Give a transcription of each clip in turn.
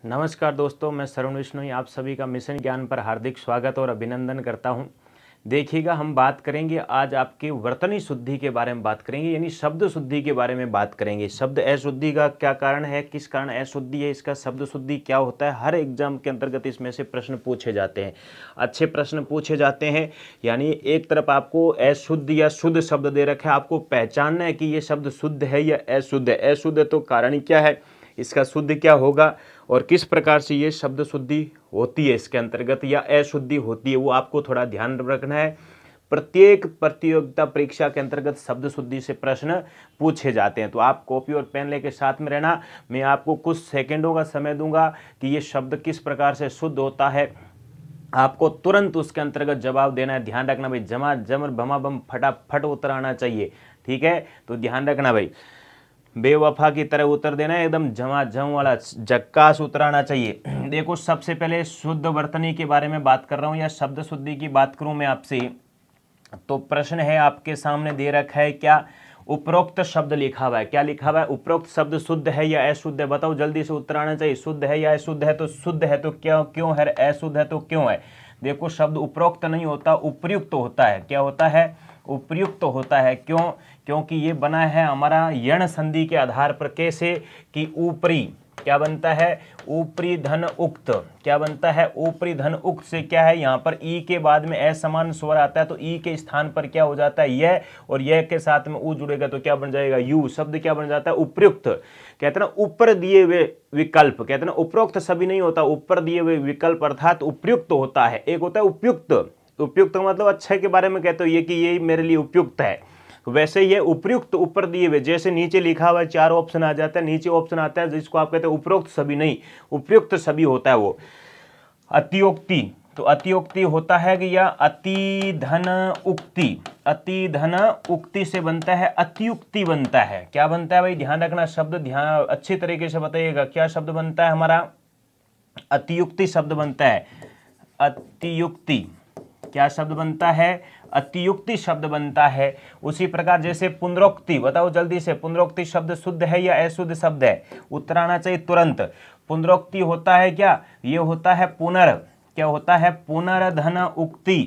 नमस्कार दोस्तों, मैं श्रवण विष्णु ही आप सभी का मिशन ज्ञान पर हार्दिक स्वागत और अभिनंदन करता हूं। देखिएगा, हम बात करेंगे आज आपकी वर्तनी शुद्धि के बारे में बात करेंगे, यानी शब्द शुद्धि के बारे में बात करेंगे। शब्द अशुद्धि का क्या कारण है, किस कारण अशुद्धि है, इसका शब्द शुद्धि क्या होता है। हर एग्जाम के अंतर्गत इसमें से प्रश्न पूछे जाते हैं, अच्छे प्रश्न पूछे जाते हैं। यानी एक तरफ आपको अशुद्ध या शुद्ध शब्द दे रखा है, आपको पहचानना है कि ये शब्द शुद्ध है या अशुद्ध है। अशुद्ध है तो कारण क्या है, इसका शुद्ध क्या होगा और किस प्रकार से ये शब्द शुद्धि होती है इसके अंतर्गत या अशुद्धि होती है, वो आपको थोड़ा ध्यान रखना है। प्रत्येक प्रतियोगिता परीक्षा के अंतर्गत शब्द शुद्धि से प्रश्न पूछे जाते हैं, तो आप कॉपी और पेन लेके साथ में रहना। मैं आपको कुछ सेकंडों का समय दूंगा कि ये शब्द किस प्रकार से शुद्ध होता है, आपको तुरंत उसके अंतर्गत जवाब देना है। ध्यान रखना भाई, जमा जमर भमा बम फटाफट उत्तर आना चाहिए, ठीक है। तो ध्यान रखना भाई, बेवफा की तरह उत्तर देना है, एकदम झमाझम वाला झक्कास उत्तर आना चाहिए। देखो, सबसे पहले शुद्ध वर्तनी के बारे में बात कर रहा हूं या शब्द शुद्धि की बात करूं मैं आपसे, तो प्रश्न है आपके सामने दे रखा है क्या, उपरोक्त शब्द लिखा हुआ है। क्या लिखा हुआ है, उपरोक्त शब्द शुद्ध है या अशुद्ध है। बताओ, जल्दी से उत्तर आना चाहिए। शुद्ध है या अशुद्ध है, तो शुद्ध है तो क्यों क्यों है, अशुद्ध है तो क्यों है। देखो, शब्द उपरोक्त नहीं होता, उपयुक्त होता है। क्या होता है, उपयुक्त होता है। क्यों, क्योंकि ये बना है हमारा यण संधि के आधार पर। कैसे कि ऊपरी क्या बनता है, ऊपरी धन उक्त। क्या बनता है, ऊपरी धन उक्त से क्या है, यहाँ पर ई के बाद में असमान स्वर आता है, तो ई के स्थान पर क्या हो जाता है, यह, और यह के साथ में ऊ जुड़ेगा तो क्या बन जाएगा, यू। शब्द क्या बन जाता है, उपयुक्त। कहते हैं ना ऊपर दिए हुए विकल्प, कहते हैं ना उपरोक्त सभी नहीं होता, ऊपर दिए हुए विकल्प अर्थात उपयुक्त होता है। एक होता है उपयुक्त, उपयुक्त मतलब अच्छे के बारे में कहते हो ये कि ये मेरे लिए उपयुक्त है। वैसे ये उपयुक्त ऊपर दिए हुए, जैसे नीचे लिखा हुआ है चार ऑप्शन आ जाता है, नीचे ऑप्शन आता है जिसको आप कहते हैं उपरोक्त सभी नहीं, उपयुक्त सभी होता है वो। अतियोक्ति, तो अतियोक्ति होता है कि या अति धन उक्ति, अति धन उक्ति से बनता है अतियुक्ति बनता है। क्या बनता है भाई, ध्यान रखना, शब्द ध्यान अच्छी तरीके से बताइएगा। क्या शब्द बनता है हमारा, अतियुक्ति शब्द बनता है। अतियुक्ति क्या शब्द बनता है, अतियुक्ति शब्द बनता है। उसी प्रकार जैसे पुनरोक्ति, बताओ जल्दी से, पुनरोक्ति शब्द शुद्ध है या अशुद्ध शब्द है, उत्तर आना चाहिए तुरंत। पुनरोक्ति होता है क्या, ये होता है पुनर, क्या होता है, पुनर्धन उक्ति।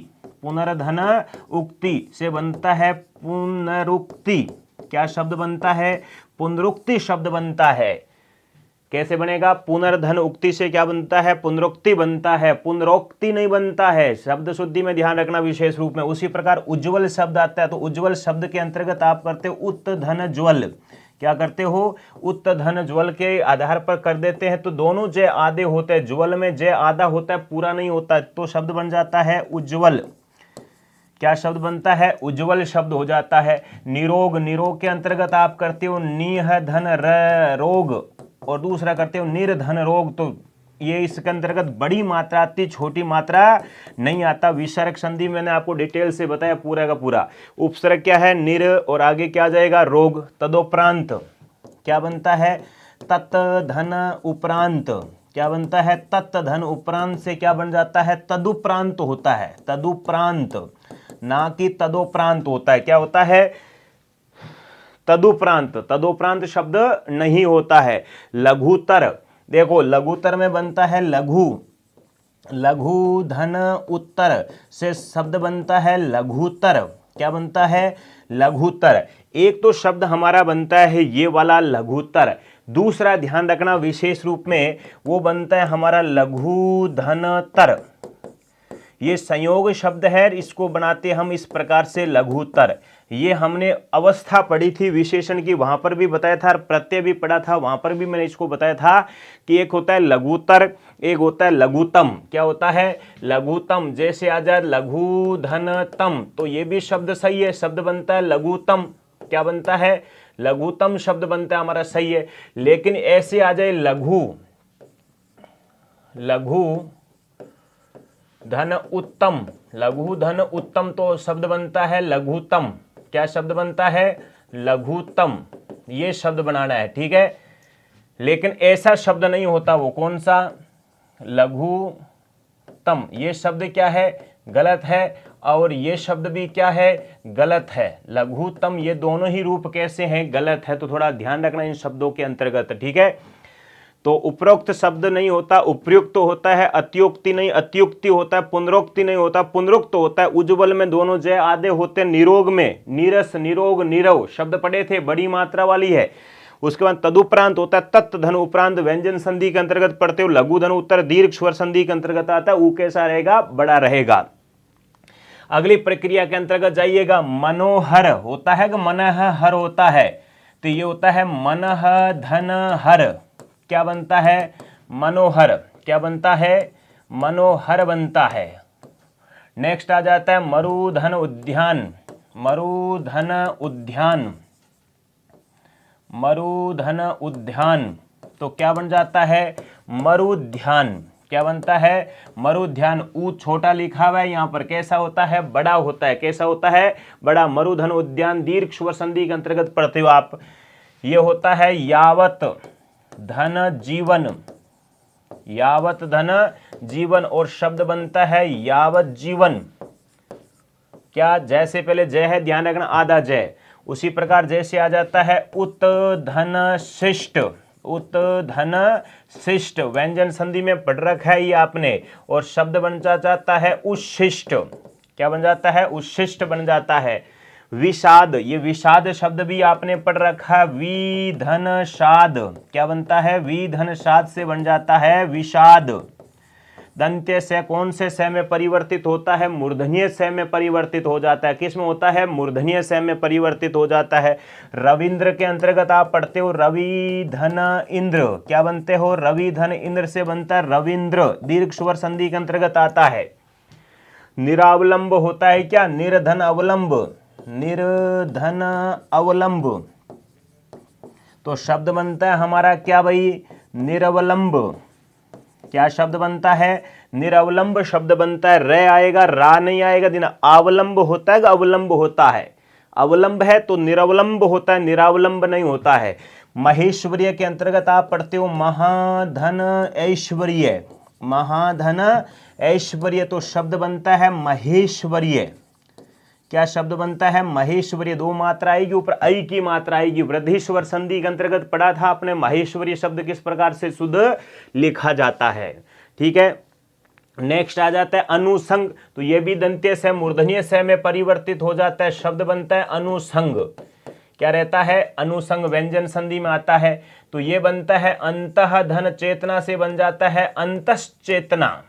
पुनर्धन उक्ति से बनता है पुनरुक्ति। क्या शब्द बनता है, पुनरुक्ति शब्द बनता है। कैसे बनेगा, पुनर्धन उक्ति से क्या बनता है, पुनरोक्ति बनता है, पुनरोक्ति नहीं बनता है। शब्द शुद्धि में ध्यान रखना विशेष रूप में। उसी प्रकार उज्ज्वल शब्द आता है, तो उज्ज्वल शब्द के अंतर्गत आप करते हो उत्त धन ज्वल। क्या करते हो, उत्त धन ज्वल के आधार पर कर देते हैं, तो दोनों जय आधे होते हैं, ज्वल में जय आधा होता है, पूरा नहीं होता, तो शब्द बन जाता है उज्ज्वल। क्या शब्द बनता है, उज्ज्वल शब्द हो जाता है। निरोग, निरोग के अंतर्गत आप करते हो निह धन रोग, और दूसरा करते हो निर्धन रोग, तो ये इसके अंतर्गत बड़ी मात्रा आती, छोटी मात्रा नहीं आता। विसर्ग संधि मैंने आपको डिटेल से बताया पूरा का पूरा। उपसर्ग क्या है, निर, और आगे क्या जाएगा, रोग। तदोपरांत क्या बनता है, तत् धन उपरांत। क्या बनता है, तत् धन उपरांत से क्या बन जाता है, तदुपरांत होता है। तदुपरांत ना कि तदोपरांत होता है। क्या होता है, तदुपरांत। तदुपरांत शब्द नहीं होता है। लघुतर, देखो लघुतर में बनता है लघु, लघु धन उत्तर से शब्द बनता है लघुतर। क्या बनता है, लघुतर। एक तो शब्द हमारा बनता है ये वाला लघुतर, दूसरा ध्यान रखना विशेष रूप में वो बनता है हमारा लघु धनतर। ये संयोग शब्द है, इसको बनाते हम इस प्रकार से लघुतर। ये हमने अवस्था पढ़ी थी विशेषण की, वहां पर भी बताया था, प्रत्यय भी पढ़ा था, वहां पर भी मैंने इसको बताया था कि एक होता है लघुतर, एक होता है लघुतम। क्या होता है, लघुतम। जैसे आ जाए लघु धनतम, तो ये भी शब्द सही है, शब्द बनता है लघुतम। क्या बनता है, लघुतम शब्द बनता है हमारा, सही है। लेकिन ऐसे आ जाए लघु, लघु धन उत्तम, लघु धन उत्तम, तो शब्द बनता है लघुतम। क्या शब्द बनता है, लघुतम। ये शब्द बनाना है, ठीक है। लेकिन ऐसा शब्द नहीं होता, वो कौन सा, लघुतम। ये शब्द क्या है, गलत है, और ये शब्द भी क्या है, गलत है। लघुतम, ये दोनों ही रूप कैसे हैं, गलत है। तो थोड़ा ध्यान रखना इन शब्दों के अंतर्गत, ठीक है। तो उपरोक्त शब्द नहीं होता, उपयुक्त होता है, अत्युक्ति नहीं अत्युक्ति होता है, पुनरोक्ति नहीं होता, पुनरुक्त होता है। उज्ज्वल में दोनों जय आधे होते हैं, निरोग में नीरस निरोग नीरव शब्द पढ़े थे, बड़ी मात्रा वाली है। उसके बाद तदुपरांत होता है तत् धन उपरांत व्यंजन संधि के अंतर्गत पढ़ते हो, लघु धन उत्तर दीर्घ स्वर संधि के अंतर्गत आता है, ऊ कैसा रहेगा, बड़ा रहेगा। अगली प्रक्रिया के अंतर्गत जाइएगा, मनोहर होता है कि मनः हर होता है, तो ये होता है मनः धन हर, क्या बनता है, मनोहर, क्या बनता है, मनोहर बनता है। नेक्स्ट आ जाता है मरुधन उद्यान, मरुधन उद्यान, मरुधन उद्यान, तो क्या बन जाता है, मरुध्यान, क्या बनता है, मरुध्यान। ऊ छोटा लिखा हुआ है यहाँ पर, कैसा होता है, बड़ा होता है, कैसा होता है, बड़ा। मरुधन उद्यान दीर्घ स्वर संधि के अंतर्गत पढ़ते हो आप। ये होता है यावत धन जीवन, यावत धन जीवन, और शब्द बनता है यावत जीवन। क्या, जैसे पहले जय है, ध्यान रखना, आधा जय। उसी प्रकार जैसे आ जाता है उत धन शिष्ट, उत धन शिष्ट, व्यंजन संधि में पढ़ रखा है ये आपने, और शब्द बन जाता है उशिष्ट, क्या बन जाता है, उशिष्ट बन जाता है। विषाद, ये विषाद शब्द भी आपने पढ़ रखा है, विधन शाद, क्या बनता है, विधन शाद से बन जाता है विषाद। दंत्य से कौन से से में परिवर्तित होता है, मूर्धन्य से में परिवर्तित हो जाता है। किस में होता है, मूर्धन्य से में परिवर्तित हो जाता है। रविंद्र के अंतर्गत आप पढ़ते हो रवि धन इंद्र, क्या बनते हो, रवि धन इंद्र से बनता है रविंद्र, दीर्घ स्वर संधि के अंतर्गत आता है। निरावलंब होता है क्या, निर्धन अवलंब, निर्धन अवलंब, तो शब्द बनता है हमारा क्या भाई, निरवलंब, क्या शब्द बनता है, निरवलंब शब्द बनता है। रे आएगा, रा नहीं आएगा, दिन अवलंब होता है, अवलंब होता है, अवलंब है तो निरवलंब होता है, निरावलंब नहीं होता है। महेश्वरीय के अंतर्गत आप पढ़ते हो महाधन ऐश्वर्य, महाधन ऐश्वर्य, तो शब्द बनता है महेश्वरीय, क्या शब्द बनता है, महेश्वरी। दो मात्रा आएगी, ऊपर ऐ की मात्रा आएगी। वृद्धि स्वर संधि के अंतर्गत पढ़ा था आपने महेश्वरी शब्द किस प्रकार से शुद्ध लिखा जाता है, ठीक है। नेक्स्ट आ जाता है अनुसंग, तो ये भी दंत्य से मूर्धन्य से में परिवर्तित हो जाता है, शब्द बनता है अनुसंग, क्या रहता है, अनुसंग, व्यंजन संधि में आता है, तो ये बनता है अंतः धन चेतना से बन जाता है अंतश्चेतना,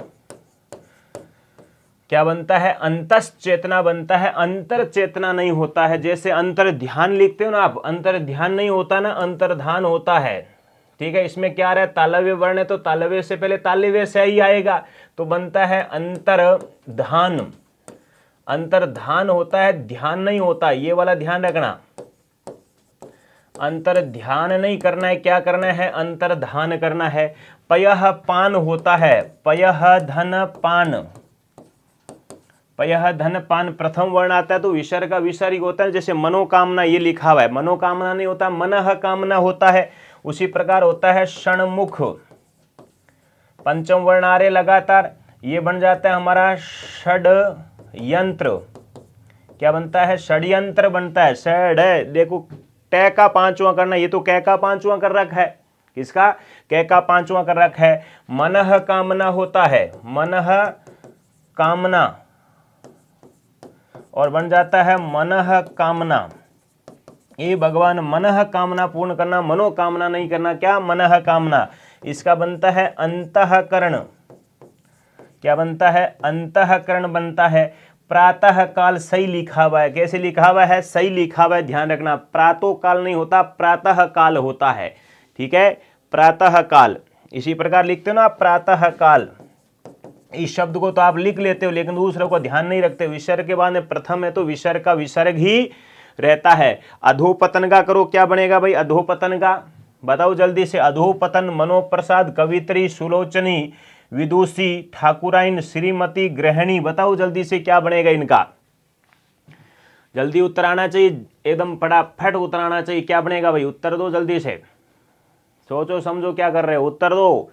क्या बनता है, अंतश्चेतना बनता है, अंतर चेतना नहीं होता है। जैसे अंतर ध्यान लिखते हो ना आप, अंतर ध्यान नहीं होता ना, अंतर्धान होता है, ठीक है। इसमें क्या रहा है, तालव्य वर्ण है तो तालव्य से पहले तालव्य से ही आएगा, तो बनता है अंतर्धान, अंतर्धान होता है, ध्यान नहीं होता, ये वाला ध्यान रखना, अंतर ध्यान नहीं करना है, क्या करना है, अंतर्धान करना है। पयः पान होता है, पयः धन पान, पयः धन पान, प्रथम वर्ण आता है तो विसर्ग का विसर्ग होता है। जैसे मनोकामना ये लिखा हुआ है, मनोकामना नहीं होता, मनः कामना होता है। उसी प्रकार होता है षण्मुख, पंचम वर्ण आ रहे लगातार, ये बन जाता है हमारा षड्यंत्र, क्या बनता है, षड्यंत्र बनता है। षड, देखो ट का पांचवा करना, ये तो कै का पांचवा कर रखा है, किसका, कै का पांचवा कर रखा है। मनः कामना होता है, मनः कामना, और बन जाता है मनः कामना। ये भगवान, मनः कामना पूर्ण करना, मनोकामना नहीं करना, क्या, मनः कामना। इसका बनता है अंतःकरण, क्या बनता है, अंतःकरण बनता है। प्रातः काल सही लिखा हुआ है, कैसे लिखा हुआ है, सही लिखा हुआ है, ध्यान रखना, प्रातः काल नहीं होता, प्रातः काल होता है, ठीक है, प्रातः काल। इसी प्रकार लिखते हो ना आप, प्रातः काल। इस शब्द को तो आप लिख लेते हो, लेकिन दूसरे को ध्यान नहीं रखते। विसर्ग के बाद में प्रथम है तो विसर्ग का विसर्ग ही रहता है। अधोपतन का करो, क्या बनेगा भाई, अधोपतन का बताओ जल्दी से। अधोपतन, मनोप्रसाद, कवित्री, सुलोचनी, विदुषी, ठाकुराइन, श्रीमती, गृहिणी, बताओ जल्दी से क्या बनेगा इनका, जल्दी उत्तर आना चाहिए, एकदम फटाफट उत्तर आना चाहिए। क्या बनेगा भाई, उत्तर दो जल्दी से, सोचो समझो क्या कर रहे हो, उत्तर दो,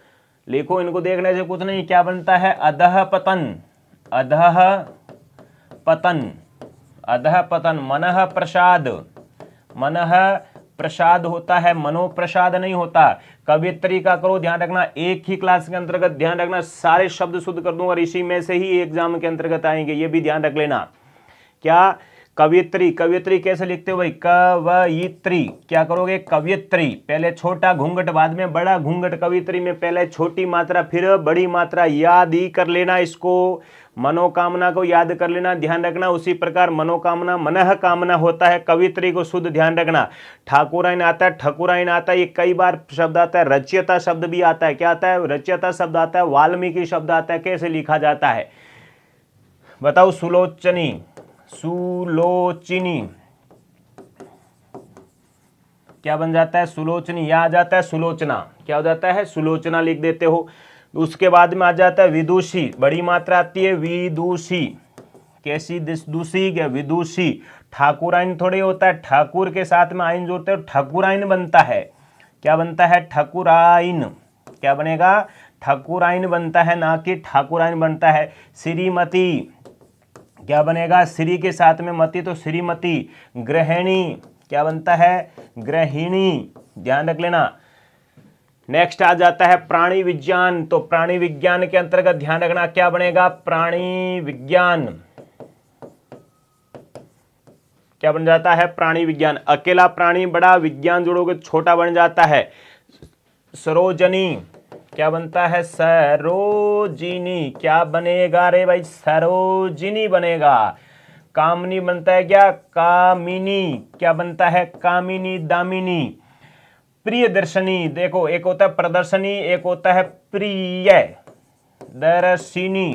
लिखो, इनको देखने से कुछ नहीं। क्या बनता है, अधः पतन, अधः पतन, अधः पतन। मनः प्रसाद, मनः प्रसाद होता है, मनोप्रसाद नहीं होता। कवियत्री का करो ध्यान रखना, एक ही क्लास के अंतर्गत ध्यान रखना, सारे शब्द शुद्ध कर दूंगा और इसी में से ही एग्जाम के अंतर्गत आएंगे, ये भी ध्यान रख लेना। क्या कवियत्री, कवियत्री कैसे लिखते हो भाई, कवयित्री, क्या करोगे कवियत्री, पहले छोटा घूंघट बाद में बड़ा घूंघट, कवियत्री में पहले छोटी मात्रा फिर बड़ी मात्रा, याद ही कर लेना इसको, मनोकामना को याद कर लेना, ध्यान रखना। उसी प्रकार मनोकामना मनः कामना होता है, कवियत्री को शुद्ध ध्यान रखना। ठाकुराइन आता है, ठकुराइन आता है, ये कई बार शब्द आता है, रच्यता शब्द भी आता है, क्या आता है, रच्यता शब्द आता है, वाल्मीकि शब्द आता है, कैसे लिखा जाता है बताओ, सुलोचनी, सुलोचिनी, क्या बन जाता है, सुलोचनी, या आ जाता है सुलोचना, क्या हो जाता है, सुलोचना लिख देते हो। उसके बाद में आ जाता है विदुषी, बड़ी मात्रा आती है विदुषी, कैसी दूषी, क्या विदुषी। ठाकुराइन थोड़े होता है, ठाकुर के साथ में आइन जोड़ते हो, ठकुराइन बनता है, क्या बनता है, ठकुराइन, क्या बनेगा, ठकुराइन बनता है, ना कि ठाकुराइन बनता है। श्रीमती, क्या बनेगा, श्री के साथ में मती तो श्रीमती। गृहिणी, क्या बनता है, गृहिणी, ध्यान रख लेना। नेक्स्ट आ जाता है प्राणी विज्ञान, तो प्राणी विज्ञान के अंतर्गत ध्यान रखना क्या बनेगा, प्राणी विज्ञान, क्या बन जाता है, प्राणी विज्ञान। अकेला प्राणी बड़ा, विज्ञान जोड़ोगे छोटा बन जाता है। सरोजनी, क्या बनता है, सरोजिनी, क्या बनेगा रे भाई, सरोजिनी बनेगा। कामनी बनता है क्या, कामिनी, क्या बनता है, कामिनी, दामिनी। प्रियदर्शनी, देखो एक होता है प्रदर्शनी, एक होता है प्रिय दर्शिनी,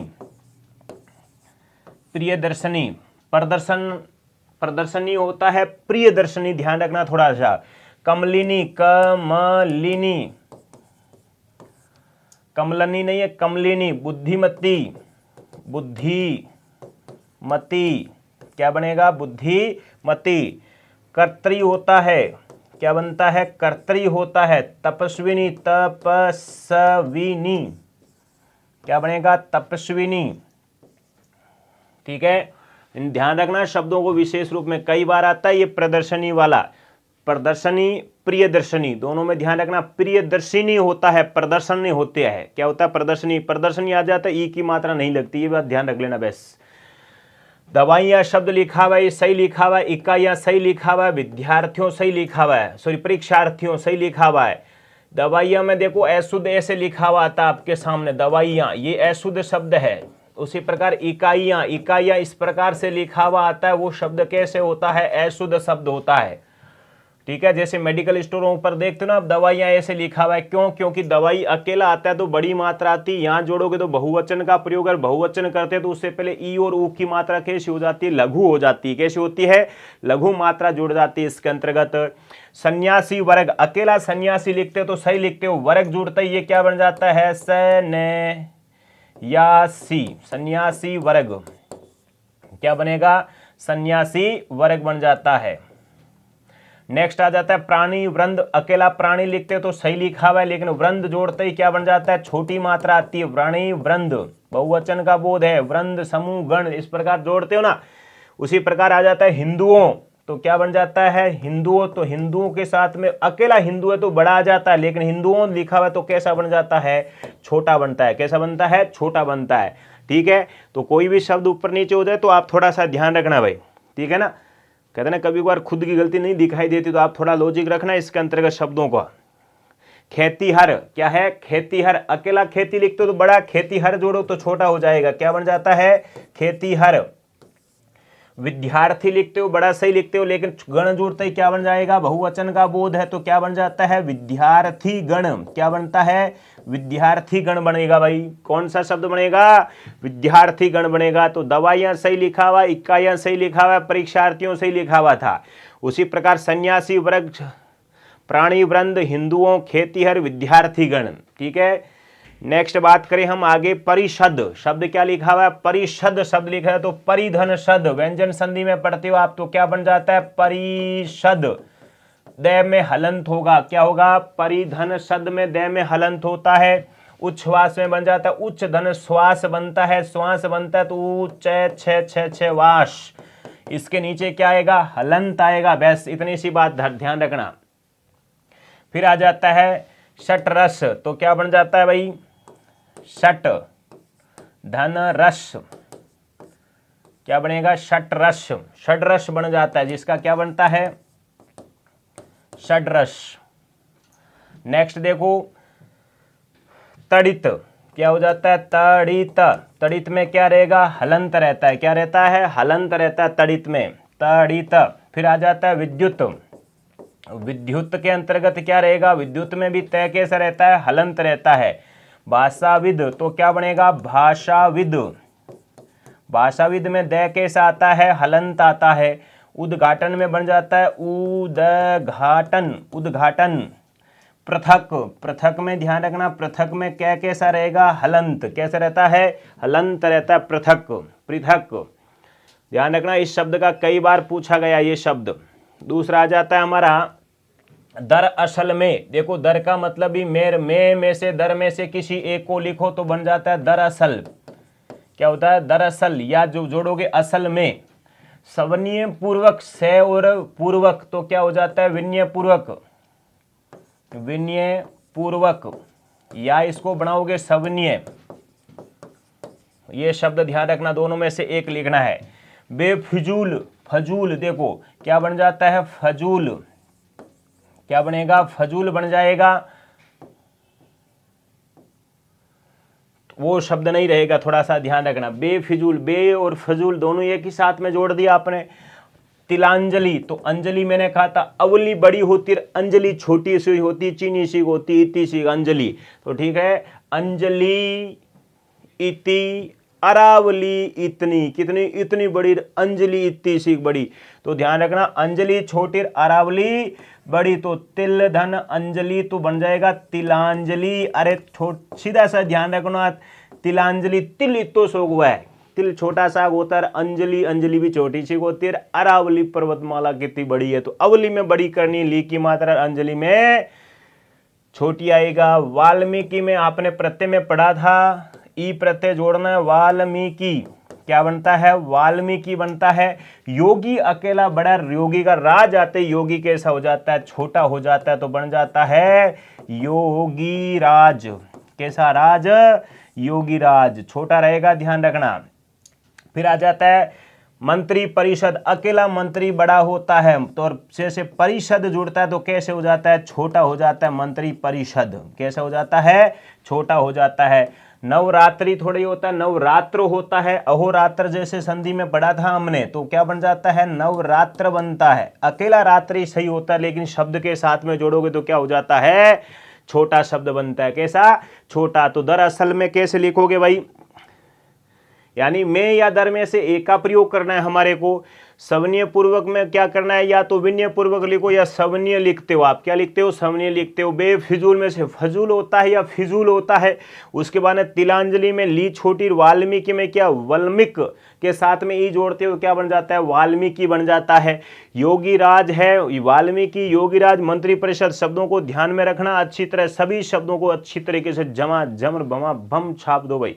प्रियदर्शनी, प्रदर्शनी होता है प्रियदर्शनी, ध्यान रखना थोड़ा सा। कमलिनी, कमलिनी, कमलनी नहीं है, कमलिनी। बुद्धिमती, बुद्धिमती, क्या बनेगा, बुद्धिमती। कर्त्री होता है, क्या बनता है, कर्त्री होता है। तपस्विनी, तपस्विनी, क्या बनेगा, तपस्विनी, ठीक है। ध्यान रखना शब्दों को विशेष रूप में, कई बार आता है ये प्रदर्शनी वाला, प्रदर्शनी प्रियदर्शनी, दोनों में ध्यान रखना। प्रियदर्शिनी होता है, प्रदर्शनी होते हैं, क्या होता है, प्रदर्शनी, प्रदर्शनी आ जाता है, ई की मात्रा नहीं लगती, ये बात ध्यान रख लेना बस। दवाइयां शब्द लिखा हुआ है, सही लिखा हुआ है, इकाइयां सही लिखा हुआ है, विद्यार्थियों सही लिखा हुआ है, सॉरी परीक्षार्थियों सही लिखा हुआ है। दवाइयां में देखो अशुद्ध ऐसे लिखा हुआ आता है आपके सामने, दवाइयां ये अशुद्ध शब्द है। उसी प्रकार इकाइयां, इकाइयां इस प्रकार से लिखा हुआ आता है, वो शब्द कैसे होता है, अशुद्ध शब्द होता है, ठीक है। जैसे मेडिकल स्टोरों पर देखते हो ना आप, दवाइयां ऐसे लिखा हुआ है, क्यों, क्योंकि दवाई अकेला आता है तो बड़ी मात्रा आती है, यहाँ जोड़ोगे तो बहुवचन का प्रयोग, अगर बहुवचन करते हैं तो उससे पहले ई और ऊ की मात्रा कैसी हो जाती है, लघु हो जाती है, कैसी होती है, लघु मात्रा जुड़ जाती है इसके अंतर्गत। सन्यासी वर्ग, अकेला सन्यासी लिखते हो तो सही लिखते हो, वर्ग जुड़ता है, ये क्या बन जाता है, सन्यासी, सन्यासी वर्ग, क्या बनेगा, सन्यासी वर्ग बन जाता है। नेक्स्ट आ जाता है प्राणी वृंद, अकेला प्राणी लिखते हो तो सही लिखा हुआ है, लेकिन वृंद जोड़ते ही क्या बन जाता है, छोटी मात्रा आती है, प्राणी वृंद, बहुवचन का बोध है, वृंद समूह गण, इस प्रकार जोड़ते हो ना। उसी प्रकार आ जाता है हिंदुओं, तो क्या बन जाता है, हिंदुओं, तो हिंदुओं के साथ में अकेला हिंदू है तो बड़ा आ जाता है, लेकिन हिंदुओं लिखा हुआ है तो कैसा बन जाता है, छोटा बनता है, कैसा बनता है, छोटा बनता है, ठीक है। तो कोई भी शब्द ऊपर नीचे हो जाए तो आप थोड़ा सा ध्यान रखना भाई, ठीक है ना। कहते ना कभी बार खुद की गलती नहीं दिखाई देती तो आप थोड़ा लॉजिक रखना इसके अंतर्गत शब्दों का। खेतीहर, क्या है, खेतीहर, अकेला खेती लिखते हो तो बड़ा, खेतीहर जोड़ो तो छोटा हो जाएगा, क्या बन जाता है, खेतीहर। विद्यार्थी लिखते हो बड़ा सही लिखते हो, लेकिन गण जोड़ते ही क्या बन जाएगा, बहुवचन का बोध है तो क्या बन जाता है, विद्यार्थी गण, क्या बनता है, विद्यार्थी गण बनेगा भाई। कौन सा शब्द बनेगा, विद्यार्थी गण बनेगा। तो दवाइयां सही लिखा हुआ, इकाइयां सही लिखा हुआ, परीक्षार्थियों सही लिखा हुआ था। उसी प्रकार सन्यासी वर्ग, प्राणी वृंद, हिंदुओं, खेतीहर, विद्यार्थी गण, ठीक है। नेक्स्ट बात करें हम आगे, परिषद, शब्द क्या लिखा हुआ है, परिषद शब्द लिखा है तो परिधन शब्द, व्यंजन संधि में पढ़ते हो आप तो क्या बन जाता है, परिषद, द में हलंत होगा, क्या होगा, परिधन शब्द में द में हलंत होता है। उच्छ्वास में बन जाता है, उच्च धन श्वास बनता है, श्वास बनता है तो उच्च वास, इसके नीचे क्या आएगा, हलंत आएगा, बस इतनी सी बात ध्यान रखना। फिर आ जाता है षटरस, तो क्या बन जाता है भाई, षट धन रस, क्या बनेगा, षटरस, षडरस बन जाता है, जिसका क्या बनता है, षडरस। नेक्स्ट देखो तड़ित, क्या हो जाता है, तड़ित, तड़ित में क्या रहेगा, हलंत रहता है, क्या रहता है, हलंत रहता है तड़ित में, तड़ित। फिर आ जाता है विद्युत, विद्युत के अंतर्गत क्या रहेगा, विद्युत में भी तय कैसा रहता है, हलंत रहता है। भाषाविद, तो क्या बनेगा, भाषाविद, भाषाविद में दय कैसा आता है, हलंत आता है। उद्घाटन में बन जाता है उद्घाटन, उद्घाटन। पृथक, पृथक में ध्यान रखना, पृथक में क्या कैसा रहेगा, हलंत, कैसा रहता है, हलंत रहता है, पृथक, पृथक। ध्यान रखना, इस शब्द का कई बार पूछा गया ये शब्द। दूसरा आ जाता है हमारा दरअसल में, देखो दर का मतलब भी में से, दर में से किसी एक को लिखो तो बन जाता है दरअसल, क्या होता है, दरअसल, या जो जोड़ोगे असल में, सवनीय पूर्वक से और पूर्वक, तो क्या हो जाता है, विनय पूर्वक, विनय पूर्वक, या इसको बनाओगे सवनीय, ये शब्द ध्यान रखना, दोनों में से एक लिखना है। बेफिजूल, फजूल, देखो क्या बन जाता है, फजूल, क्या बनेगा, फजूल बन जाएगा, वो शब्द नहीं रहेगा, थोड़ा सा ध्यान रखना। बेफिजूल, बे और फजूल दोनों एक ही साथ में जोड़ दिया आपने। तिलांजलि, तो अंजलि मैंने कहा था अवली बड़ी होती, अंजलि छोटी सी होती, चीनी सी होती, इति सी अंजलि, तो ठीक है, अंजलि, इति, अरावली, इतनी, कितनी, इतनी बड़ी, अंजलि इतनी सी बड़ी, तो ध्यान रखना, अंजलि छोटी, अरावली बड़ी, तो तिल धन अंजलि तो बन जाएगा तिलांजलि। अरे सीधा सा ध्यान रखना, तिलांजलि, तिल इतो सोग हुआ है, तिल छोटा सा होता है, अंजलि, अंजलि भी छोटी सी होती है, अरावली पर्वतमाला कितनी बड़ी है, तो अवली में बड़ी करनी, ली की मात्रा, अंजलि में छोटी आएगा। वाल्मीकि में आपने प्रत्यय में पढ़ा था, ई प्रत्यय जोड़ना है, वाल्मीकि, क्या बनता है, वाल्मीकि बनता है। योगी अकेला बड़ा, योगी का राज आते योगी कैसा हो जाता है, छोटा हो जाता है, तो बन जाता है योगी राज, कैसा राज, योगी राज, छोटा रहेगा, ध्यान रखना। फिर आ जाता है मंत्री परिषद, अकेला मंत्री बड़ा होता है, तो से परिषद जुड़ता है तो कैसे हो जाता है, छोटा हो जाता है, मंत्री परिषद कैसे हो जाता है, छोटा हो जाता है। नवरात्रि थोड़ी होता है, नवरात्र होता है, अहोरात्र जैसे संधि में पढ़ा था हमने, तो क्या बन जाता है, नवरात्र बनता है। अकेला रात्रि सही होता है, लेकिन शब्द के साथ में जोड़ोगे तो क्या हो जाता है, छोटा शब्द बनता है, कैसा, छोटा। तो दरअसल में कैसे लिखोगे भाई, यानी में या दर में से एक का प्रयोग करना है हमारे को। सवनीय पूर्वक में क्या करना है, या तो विनय पूर्वक लिखो या सवनीय लिखते हो, आप क्या लिखते हो, सवनीय लिखते हो। बेफिजूल में से फजूल होता है या फिजूल होता है। उसके बाद तिलांजलि में ली छोटी, वाल्मीकि में क्या, वल्मिक के साथ में ई जोड़ते हो, क्या बन जाता है, वाल्मीकि बन जाता है। योगी राज है, वाल्मीकि, योगी राज, मंत्री परिषद, शब्दों को ध्यान में रखना अच्छी तरह, सभी शब्दों को अच्छी तरीके से जमा जमर बमा बम छाप दो भाई।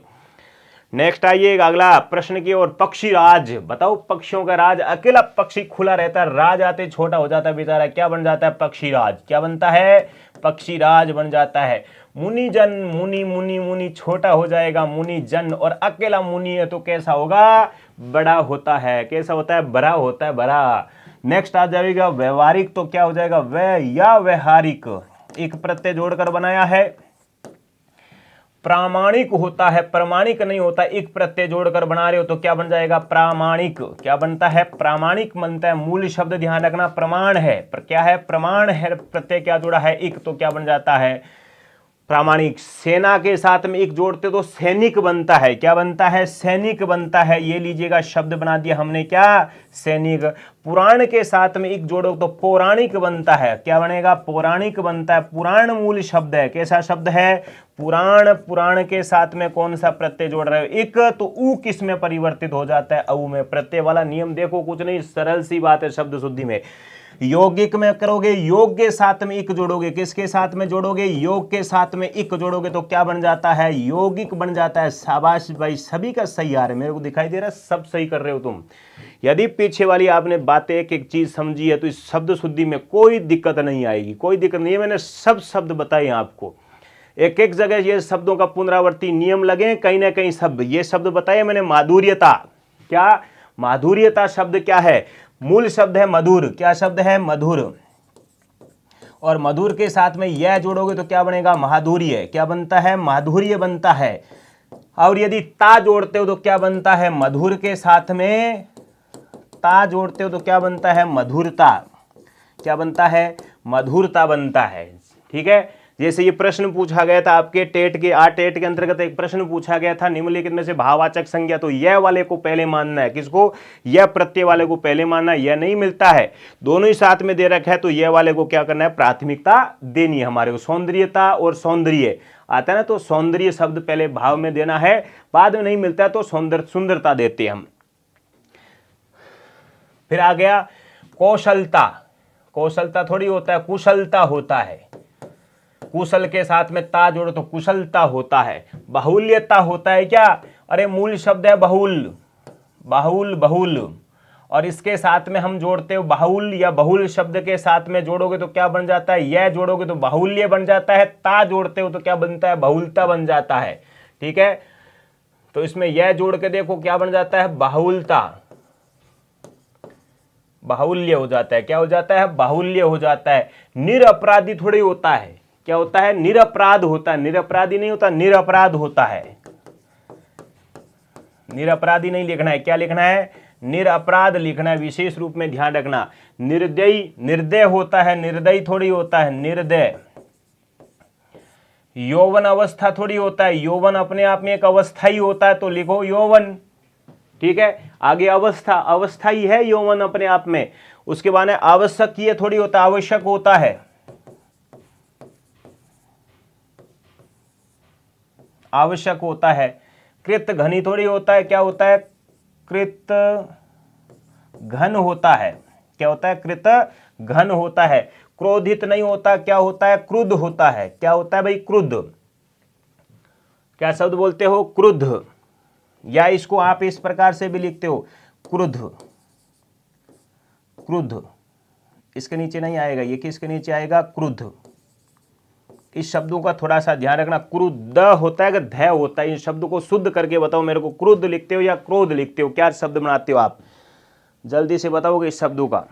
नेक्स्ट आइए अगला प्रश्न की ओर। पक्षी राज, बताओ पक्षियों का राज, अकेला पक्षी खुला रहता है, राज आते छोटा हो जाता है बेचारा, क्या बन जाता है, पक्षी राज, क्या बनता है, पक्षी राज बन जाता है। मुनिजन, मुनि, मुनि, मुनि छोटा हो जाएगा, मुनि जन, और अकेला मुनि है तो कैसा होगा, बड़ा होता है, कैसा होता है, बड़ा होता है, बड़ा। नेक्स्ट आ जाएगा व्यवहारिक, तो क्या हो जाएगा, वह या व्यवहारिक, एक प्रत्यय जोड़कर बनाया है। प्रामाणिक होता है, प्रमाणिक नहीं होता, एक प्रत्यय जोड़कर बना रहे हो तो क्या बन जाएगा, प्रामाणिक, क्या बनता है, प्रामाणिक बनता है। मूल शब्द ध्यान रखना प्रमाण है, पर क्या है, प्रमाण है, प्रत्यय क्या जुड़ा है, एक, तो क्या बन जाता है, प्रामाणिक। सेना के साथ में एक जोड़ते तो सैनिक बनता है, क्या बनता है, सैनिक बनता है, ये लीजिएगा शब्द बना दिया हमने, क्या, सैनिक। पुराण के साथ में एक जोड़ो तो पौराणिक बनता है, क्या बनेगा, पौराणिक बनता है। पुराण मूल शब्द है, कैसा शब्द है, पुराण। पुराण के साथ में कौन सा प्रत्यय जोड़ रहे हो, एक, तो ऊ किस में परिवर्तित हो जाता है, अऊ में। प्रत्यय वाला नियम देखो कुछ नहीं, सरल सी बात है शब्द शुद्धि में। यौगिक में करोगे, योग के साथ में इक जोड़ोगे, किसके साथ में जोड़ोगे, योग के साथ में इक जोड़ोगे तो क्या बन जाता है, यौगिक बन जाता है। शाबाश भाई, सभी का सही आ रहा है, मेरे को दिखाई दे रहा है, सब सही कर रहे हो तुम। यदि पीछे वाली आपने बातें एक एक चीज समझी है तो इस शब्द शुद्धि में कोई दिक्कत नहीं आएगी, कोई दिक्कत नहीं है। मैंने सब शब्द बताए आपको, एक एक जगह ये शब्दों का पुनरावर्ती नियम लगे, कहीं ना कहीं शब्द, ये शब्द बताए मैंने। माधुर्यता, क्या माधुर्यता शब्द क्या है, मूल शब्द है मधुर। क्या शब्द है, मधुर। और मधुर के साथ में यह जोड़ोगे तो क्या बनेगा, माधुर्य। क्या बनता है, माधुर्य बनता है। और यदि ता जोड़ते हो तो क्या बनता है, मधुर के साथ में ता जोड़ते हो तो क्या बनता है, मधुरता। क्या बनता है, मधुरता बनता है। ठीक है, जैसे ये प्रश्न पूछा गया था आपके टेट के अंतर्गत एक प्रश्न पूछा गया था, निम्नलिखित में से भाववाचक संज्ञा, तो यह वाले को पहले मानना है, किसको, यह प्रत्यय वाले को पहले मानना है। यह नहीं मिलता है, दोनों ही साथ में दे रखा है तो यह वाले को क्या करना है, प्राथमिकता देनी है हमारे को। सौंदर्यता और सौंदर्य आता है ना, तो सौंदर्य शब्द पहले भाव में देना है, बाद में नहीं मिलता है तो सुंदरता देते हैं हम। फिर आ गया कौशलता। कौशलता थोड़ी होता है, कुशलता होता है। कुशल के साथ में ता जोड़ो तो कुशलता होता है। बाहुल्यता होता है क्या, अरे मूल शब्द है बहुल, बाहुल, बहुल। और इसके साथ में हम जोड़ते हो बाहुल या बहुल शब्द के साथ में जोड़ोगे तो क्या बन जाता है, यह जोड़ोगे तो बाहुल्य बन जाता है। ता जोड़ते हो तो क्या बनता है, बहुलता बन जाता है। ठीक है, तो इसमें यह जोड़ के देखो क्या बन जाता है, बाहुलता, बाहुल्य हो जाता है। क्या हो जाता है, बाहुल्य हो जाता है। निरपराधी थोड़ी होता है, क्या होता है, निरपराध होता है। निरपराधी नहीं होता, निरपराध होता है। निरपराधी नहीं लिखना है, क्या लिखना है, निरपराध लिखना है, विशेष रूप में ध्यान रखना। निर्दयी, निर्दय होता है, निर्दयी थोड़ी होता है, निर्दय। यौवन अवस्था थोड़ी होता है, यौवन अपने आप में एक अवस्था ही होता है तो लिखो यौवन। ठीक है, आगे अवस्था, अवस्था ही है यौवन अपने आप में। उसके बाद आवश्यक ये थोड़ी होता है, आवश्यक होता है, आवश्यक होता है। कृत घनी थोड़ी होता है, क्या होता है, कृत घन होता है। क्या होता है, कृत घन होता है। क्रोधित नहीं होता, क्या होता है, क्रुद्ध होता है। क्या होता है भाई, क्रुद्ध। क्या शब्द बोलते हो, क्रुद्ध, या इसको आप इस प्रकार से भी लिखते हो, क्रुद्ध, क्रुद्ध। इसके नीचे नहीं आएगा, ये किसके नीचे आएगा, क्रुद्ध। इस शब्दों का थोड़ा सा ध्यान रखना, क्रुद्ध होता है कि ध होता है। इन शब्दों को शुद्ध करके बताओ मेरे को, क्रुद्ध लिखते हो या क्रोध लिखते हो, क्या शब्द बनाते हो आप, जल्दी से बताओगे इस शब्दों का।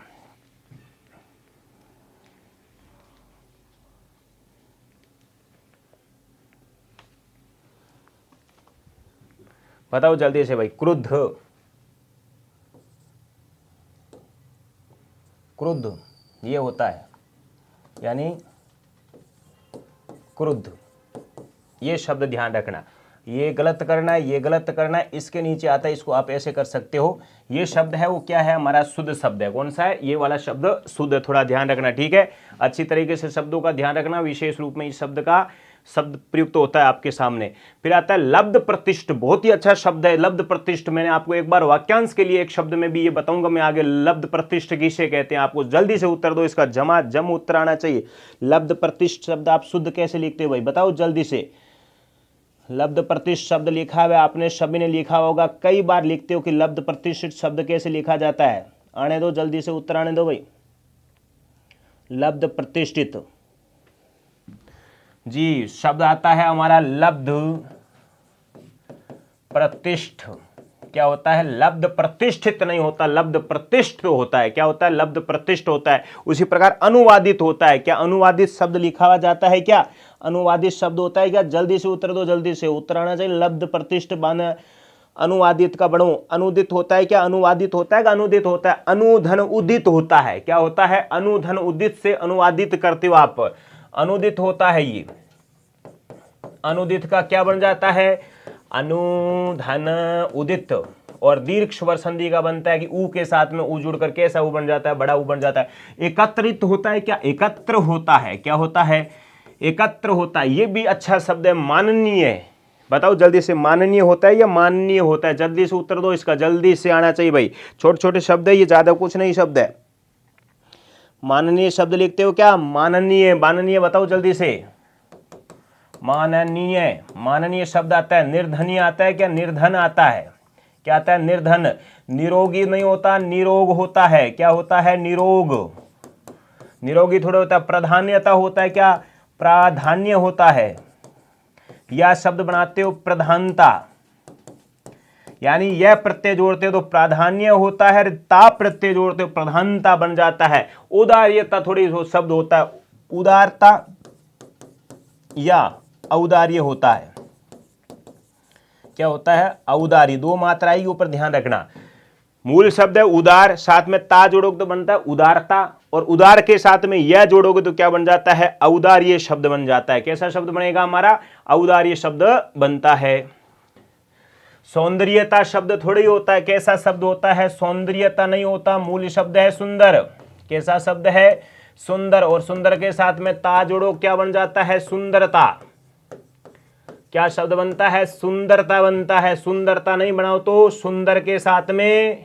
बताओ जल्दी से भाई, क्रुद्ध, क्रुद्ध ये होता है, यानी क्रुद्ध। ये शब्द ध्यान रखना, ये गलत करना है, ये गलत करना है, इसके नीचे आता है, इसको आप ऐसे कर सकते हो। ये शब्द है वो क्या है, हमारा शुद्ध शब्द है। कौन सा है, ये वाला शब्द शुद्ध है, थोड़ा ध्यान रखना। ठीक है, अच्छी तरीके से शब्दों का ध्यान रखना, विशेष रूप में इस शब्द का शब्द प्रयुक्त होता है आपके सामने। फिर आता है लब्ध प्रतिष्ठ, बहुत ही अच्छा शब्द है लब्ध प्रतिष्ठ। मैंने आपको एक बार वाक्यांश के लिए एक शब्द में भी ये बताऊंगा मैं आगे, लब्ध प्रतिष्ठ किसे कहते हैं। आपको जल्दी से उत्तर दो, इसका जम उत्तर आना चाहिए। लब्ध प्रतिष्ठ शब्द आप शुद्ध कैसे लिखते हो भाई, बताओ जल्दी से। लब्ध प्रतिष्ठ शब्द लिखा हुआ आपने सभी ने लिखा होगा, कई बार लिखते हो कि लब्ध प्रतिष्ठित शब्द कैसे लिखा जाता है। आने दो, जल्दी से उत्तर आने दो भाई। लब्ध प्रतिष्ठित जी शब्द आता है हमारा लब्ध प्रतिष्ठ। क्या होता है, लब्ध प्रतिष्ठित नहीं होता, लब्ध प्रतिष्ठ होता है। क्या होता है, लब्ध प्रतिष्ठ होता है। उसी प्रकार अनुवादित होता है। क्या अनुवादित शब्द लिखा हुआ जाता है, क्या अनुवादित शब्द होता है क्या, जल्दी से उत्तर दो, जल्दी से उत्तर आना चाहिए। लब्ध प्रतिष्ठ बन अनुवादित का बढ़ो, अनुदित होता है क्या, अनुवादित होता है, अनुदित होता है, अनुधन उदित होता है। क्या होता है, अनुधन उदित से अनुवादित करते हो आप, अनुदित होता है। ये अनुदित का क्या बन जाता है, अनुधन उदित। और दीर्घ स्वर संधि का बनता है कि ऊ के साथ में ऊ जुड़कर कैसा ऊ बन जाता है, बड़ा ऊ बन जाता है। एकत्रित होता है क्या, एकत्र होता है। क्या होता है, एकत्र होता है। ये भी अच्छा शब्द है, माननीय। बताओ जल्दी से, माननीय होता है या माननीय होता है, जल्दी से उत्तर दो इसका, जल्दी से आना चाहिए भाई। छोटे छोटे शब्द है ये, ज्यादा कुछ नहीं शब्द है। माननीय शब्द लिखते हो क्या? माननीय, माननीय बताओ जल्दी से। माननीय, माननीय शब्द आता है। निर्धनीय आता है क्या? निर्धन आता है। क्या आता है? निर्धन। निरोगी नहीं होता, निरोग होता है। क्या होता है? निरोग। निरोगी थोड़ा होता है। प्राधान्यता होता है क्या? प्राधान्य होता है। यह शब्द बनाते हो प्रधानता, यानी यह प्रत्यय जोड़ते हो तो प्राधान्य होता है, ता प्रत्यय जोड़ते हो प्रधानता बन जाता है। उदार्यता थोड़ी शब्द होता है, उदारता या औदार्य होता है। क्या होता है? औदार्य। दो मात्राएं ऊपर ध्यान रखना। मूल शब्द है उदार, साथ में ता जोड़ोगे तो बनता है उदारता, और उदार के साथ में यह जोड़ोगे तो क्या बन जाता है? औदार्य शब्द बन जाता है। कैसा शब्द बनेगा हमारा? औदार्य शब्द बनता है। सौंदर्यता शब्द थोड़ी होता है। कैसा शब्द होता है? सौंदर्यता नहीं होता, मूल शब्द है सुंदर। कैसा शब्द है? सुंदर, और सुंदर के साथ में ता जोड़ो क्या बन जाता है? सुंदरता। क्या शब्द बनता है? सुंदरता बनता है। सुंदरता नहीं बनाओ तो सुंदर के साथ में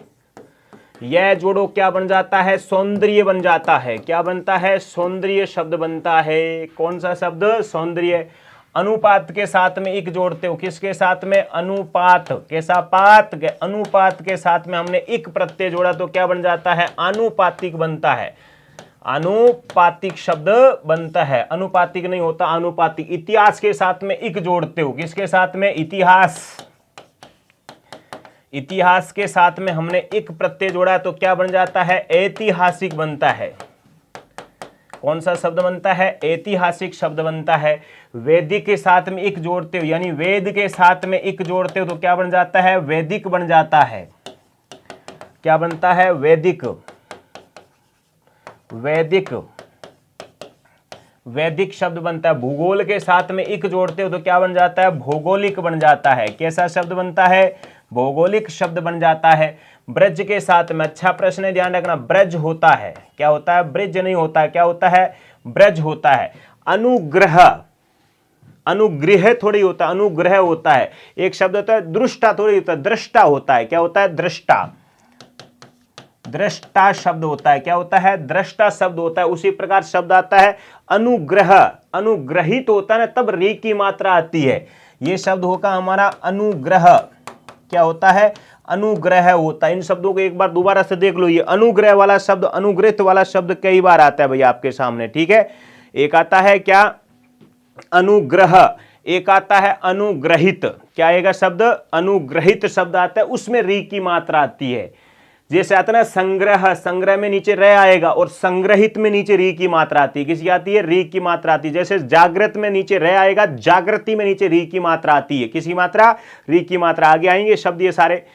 यह जोड़ो क्या बन जाता है? सौंदर्य बन जाता है। क्या बनता है? सौंदर्य शब्द बनता है। कौन सा शब्द? सौंदर्य। अनुपात के साथ में एक जोड़ते हो। किसके साथ में? अनुपात। कैसा पात? अनुपात के साथ में हमने एक प्रत्यय जोड़ा तो क्या बन जाता है? आनुपातिक बनता है। आनुपातिक शब्द बनता है। अनुपातिक नहीं होता, आनुपातिक। इतिहास के साथ में एक जोड़ते हो। किसके साथ में? इतिहास। इतिहास के साथ में हमने एक प्रत्यय जोड़ा तो क्या बन जाता है? ऐतिहासिक बनता है। कौन सा शब्द बनता है? ऐतिहासिक शब्द बनता है। वैदिक के साथ में एक जोड़ते हो, यानी वेद के साथ में एक जोड़ते हो तो क्या बन जाता है? वैदिक बन जाता है। क्या बनता है? वैदिक। वैदिक, वैदिक शब्द बनता है। भूगोल के साथ में एक जोड़ते हो तो क्या बन जाता है? भौगोलिक बन जाता है। कैसा शब्द बनता है? भौगोलिक शब्द बन जाता है। ब्रज के साथ में, अच्छा प्रश्न है, ध्यान रखना, ब्रज होता है। क्या होता है? ब्रज नहीं होता है। क्या होता है? ब्रज होता है। अनुग्रह, अनुग्रह थोड़ी होता है, अनुग्रह होता है। एक शब्द होता है दृष्टा, थोड़ी होता है दृष्टा होता है। क्या होता है? दृष्टा। दृष्टा शब्द होता है। क्या होता है? दृष्टा शब्द होता है। उसी प्रकार शब्द आता है अनुग्रह। अनुग्रहित होता है ना, तब री की मात्रा आती है। यह शब्द होगा हमारा अनुग्रह। क्या होता है? अनुग्रह होता है। इन शब्दों को एक बार दोबारा से देख लो। ये अनुग्रह वाला शब्द, अनुग्रहित वाला शब्द कई बार आता है भैया आपके सामने, ठीक है। एक आता है क्या? अनुग्रह। एक आता है अनुग्रहित। क्या आएगा शब्द? अनुग्रहित शब्द आता है, उसमें री की मात्रा आती है। जैसे आता है ना संग्रह, संग्रह में नीचे रह आएगा, और संग्रहित में नीचे री की मात्रा आती है। किसकी आती है? री की मात्रा आती है। जैसे जागृत में नीचे रह आएगा, जागृति में नीचे री की मात्रा आती है। किसकी मात्रा? री की मात्रा। आगे आएंगे शब्द ये सारे।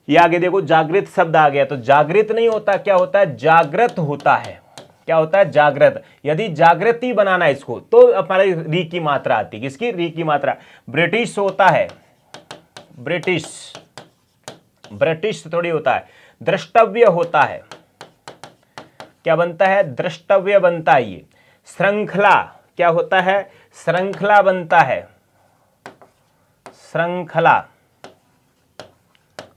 ये आगे देखो जागृत शब्द आ गया, तो जागृत नहीं होता, क्या होता है? जागृत होता है। क्या होता है? जागृत। यदि जागृति बनाना है इसको तो हमारी री की मात्रा आती है। किसकी? री की मात्रा। ब्रिटिश होता है, ब्रिटिश, ब्रिटिश थोड़ी होता है। द्रष्टव्य होता है। क्या बनता है? द्रष्टव्य बनता है। ये श्रृंखला, क्या होता है? श्रृंखला बनता है। श्रृंखला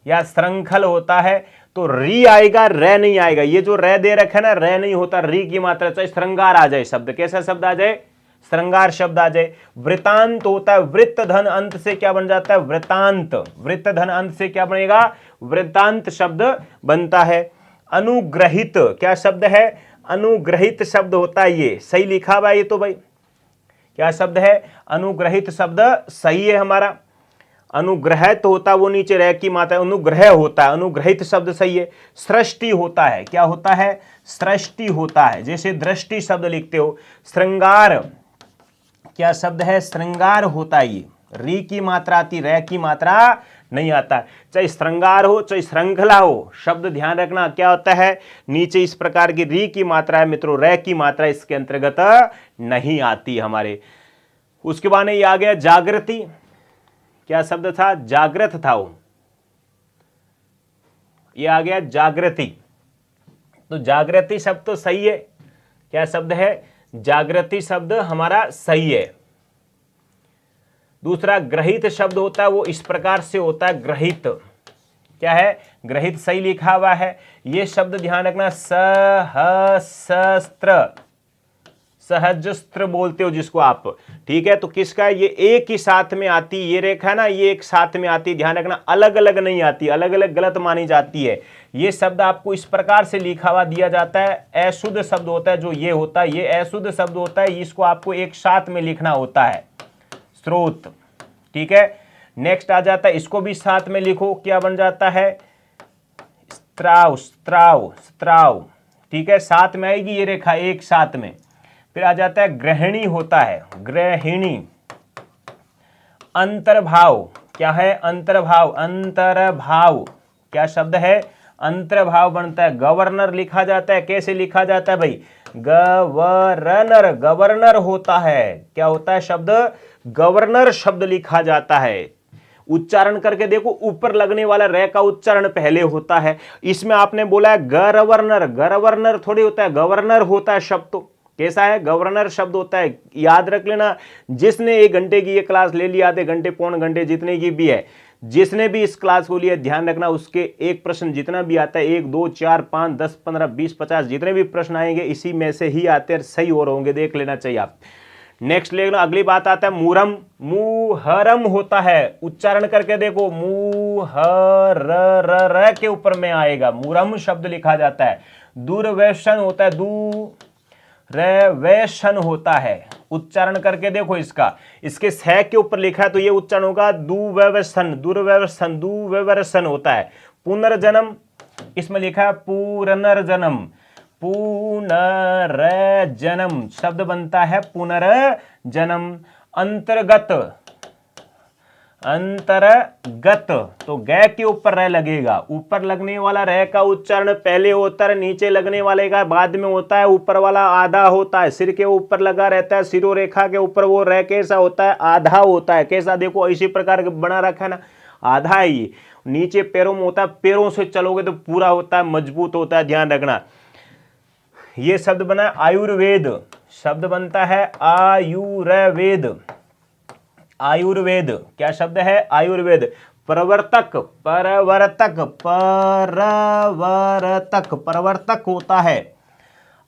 या श्रृंखल होता है, तो री आएगा, रे नहीं आएगा। ये जो रे दे रखा है ना, रे नहीं होता, री की मात्रा। चाहे श्रृंगार आ जाए शब्द, कैसा शब्द आ जाए? श्रृंगार शब्द आ जाए। वृतांत होता है, वृत्त धन अंत से क्या बन जाता है? वृतांत। वृत्त धन अंत से क्या बनेगा? वृतांत शब्द बनता है। अनुग्रहित क्या शब्द है? अनुग्रहित शब्द होता है। ये सही लिखा हुआ है ये तो भाई। क्या शब्द है? अनुग्रहित शब्द सही है हमारा। अनुग्रहित होता वो नीचे रह की मात्रा, अनुग्रह होता है, अनुग्रहित शब्द सही है। सृष्टि होता है। क्या होता है? सृष्टि होता है। जैसे दृष्टि शब्द लिखते हो। श्रृंगार क्या शब्द है? श्रृंगार होता है। ये री की मात्रा आती, रह की मात्रा नहीं आता। चाहे श्रृंगार हो चाहे श्रृंखला हो, शब्द ध्यान रखना क्या होता है? नीचे इस प्रकार की री की मात्रा है मित्रों, रह की मात्रा इसके अंतर्गत नहीं आती हमारे। उसके बाद ये आ गया जागृति। क्या शब्द था? जागृत था वो। ये आ गया जागृति। तो जागृति शब्द तो सही है। क्या शब्द है? जागृति शब्द हमारा सही है। दूसरा ग्रहित शब्द होता है, वो इस प्रकार से होता है ग्रहित। क्या है? ग्रहित सही लिखा हुआ है। ये शब्द ध्यान रखना, सहस्त्र, सहस्त्र बोलते हो जिसको आप, ठीक है। तो किसका, ये एक ही साथ में आती, ये रेखा है ना, ये एक साथ में आती, ध्यान रखना, अलग अलग नहीं आती, अलग अलग गलत मानी जाती है। ये शब्द आपको इस प्रकार से लिखा हुआ दिया जाता है, अशुद्ध शब्द होता है जो ये होता है, ये अशुद्ध शब्द होता है, इसको आपको एक साथ में लिखना होता है, स्रोत, ठीक है। नेक्स्ट आ जाता है, इसको भी साथ में लिखो, क्या बन जाता है, स्त्राव, स्त्राव, स्त्राव, ठीक है, साथ में आएगी ये रेखा एक साथ में। फिर आ जाता है गृहिणी होता है, गृहिणी। अंतर्भाव, क्या है, अंतर्भाव, अंतर्भाव क्या शब्द है, अंतर्भाव बनता है। गवर्नर लिखा जाता है, कैसे लिखा जाता है भाई, गवर्नर, गवर्नर होता है, क्या होता है शब्द, गवर्नर शब्द लिखा जाता है। उच्चारण करके देखो, ऊपर लगने वाला रे का उच्चारण पहले होता है। इसमें आपने बोला है गवर्नर, गवर्नर थोड़ी होता है, गवर्नर होता है शब्द, तो कैसा है, गवर्नर शब्द होता है। याद रख लेना, जिसने 1 घंटे की ये क्लास ले ली, आधे घंटे, पौन घंटे, जितने की भी है, जिसने भी इस क्लास को लिया, ध्यान रखना उसके एक प्रश्न जितना भी आता है, 1 2 4 5 10 15 20 50 जितने भी प्रश्न आएंगे इसी में से ही आते हैं, सही और होंगे, देख लेना चाहिए आप। नेक्स्ट ले लो, अगली बात आता है मुहर्रम, मुहर्रम होता है, उच्चारण करके देखो, मुहर्र के ऊपर में आएगा, मुहर्रम शब्द लिखा जाता है। दूरव्यसन होता है, दूरव्यसन होता है, उच्चारण करके देखो इसका, इसके सह के ऊपर लिखा है तो ये उच्चारण होगा दुव्यसन, दुर्व्यसन, दुव्यसन होता है। पुनर्जन्म, इसमें लिखा है पुनर्जन्म, पुनर्जन्म शब्द बनता है पुनर्जन्म। अंतर्गत, अंतर्गत, तो ग के ऊपर रह लगेगा, ऊपर लगने वाला रह का उच्चारण पहले होता है, नीचे लगने वाले का बाद में होता है, ऊपर वाला आधा होता है, सिर के ऊपर लगा रहता है, सिरो रेखा के ऊपर वो रह कैसा होता है, आधा होता है, कैसा देखो इसी प्रकार बना रखा है ना, आधा है ये। नीचे पैरों में होता है, पैरों से चलोगे तो पूरा होता है, मजबूत होता है, ध्यान रखना। ये शब्द बना है आयुर्वेद, शब्द बनता है आयुर्वेद, आयुर्वेद क्या शब्द है, आयुर्वेद। प्रवर्तक, परवर्तक, परवर्तक, प्रवर्तक होता है।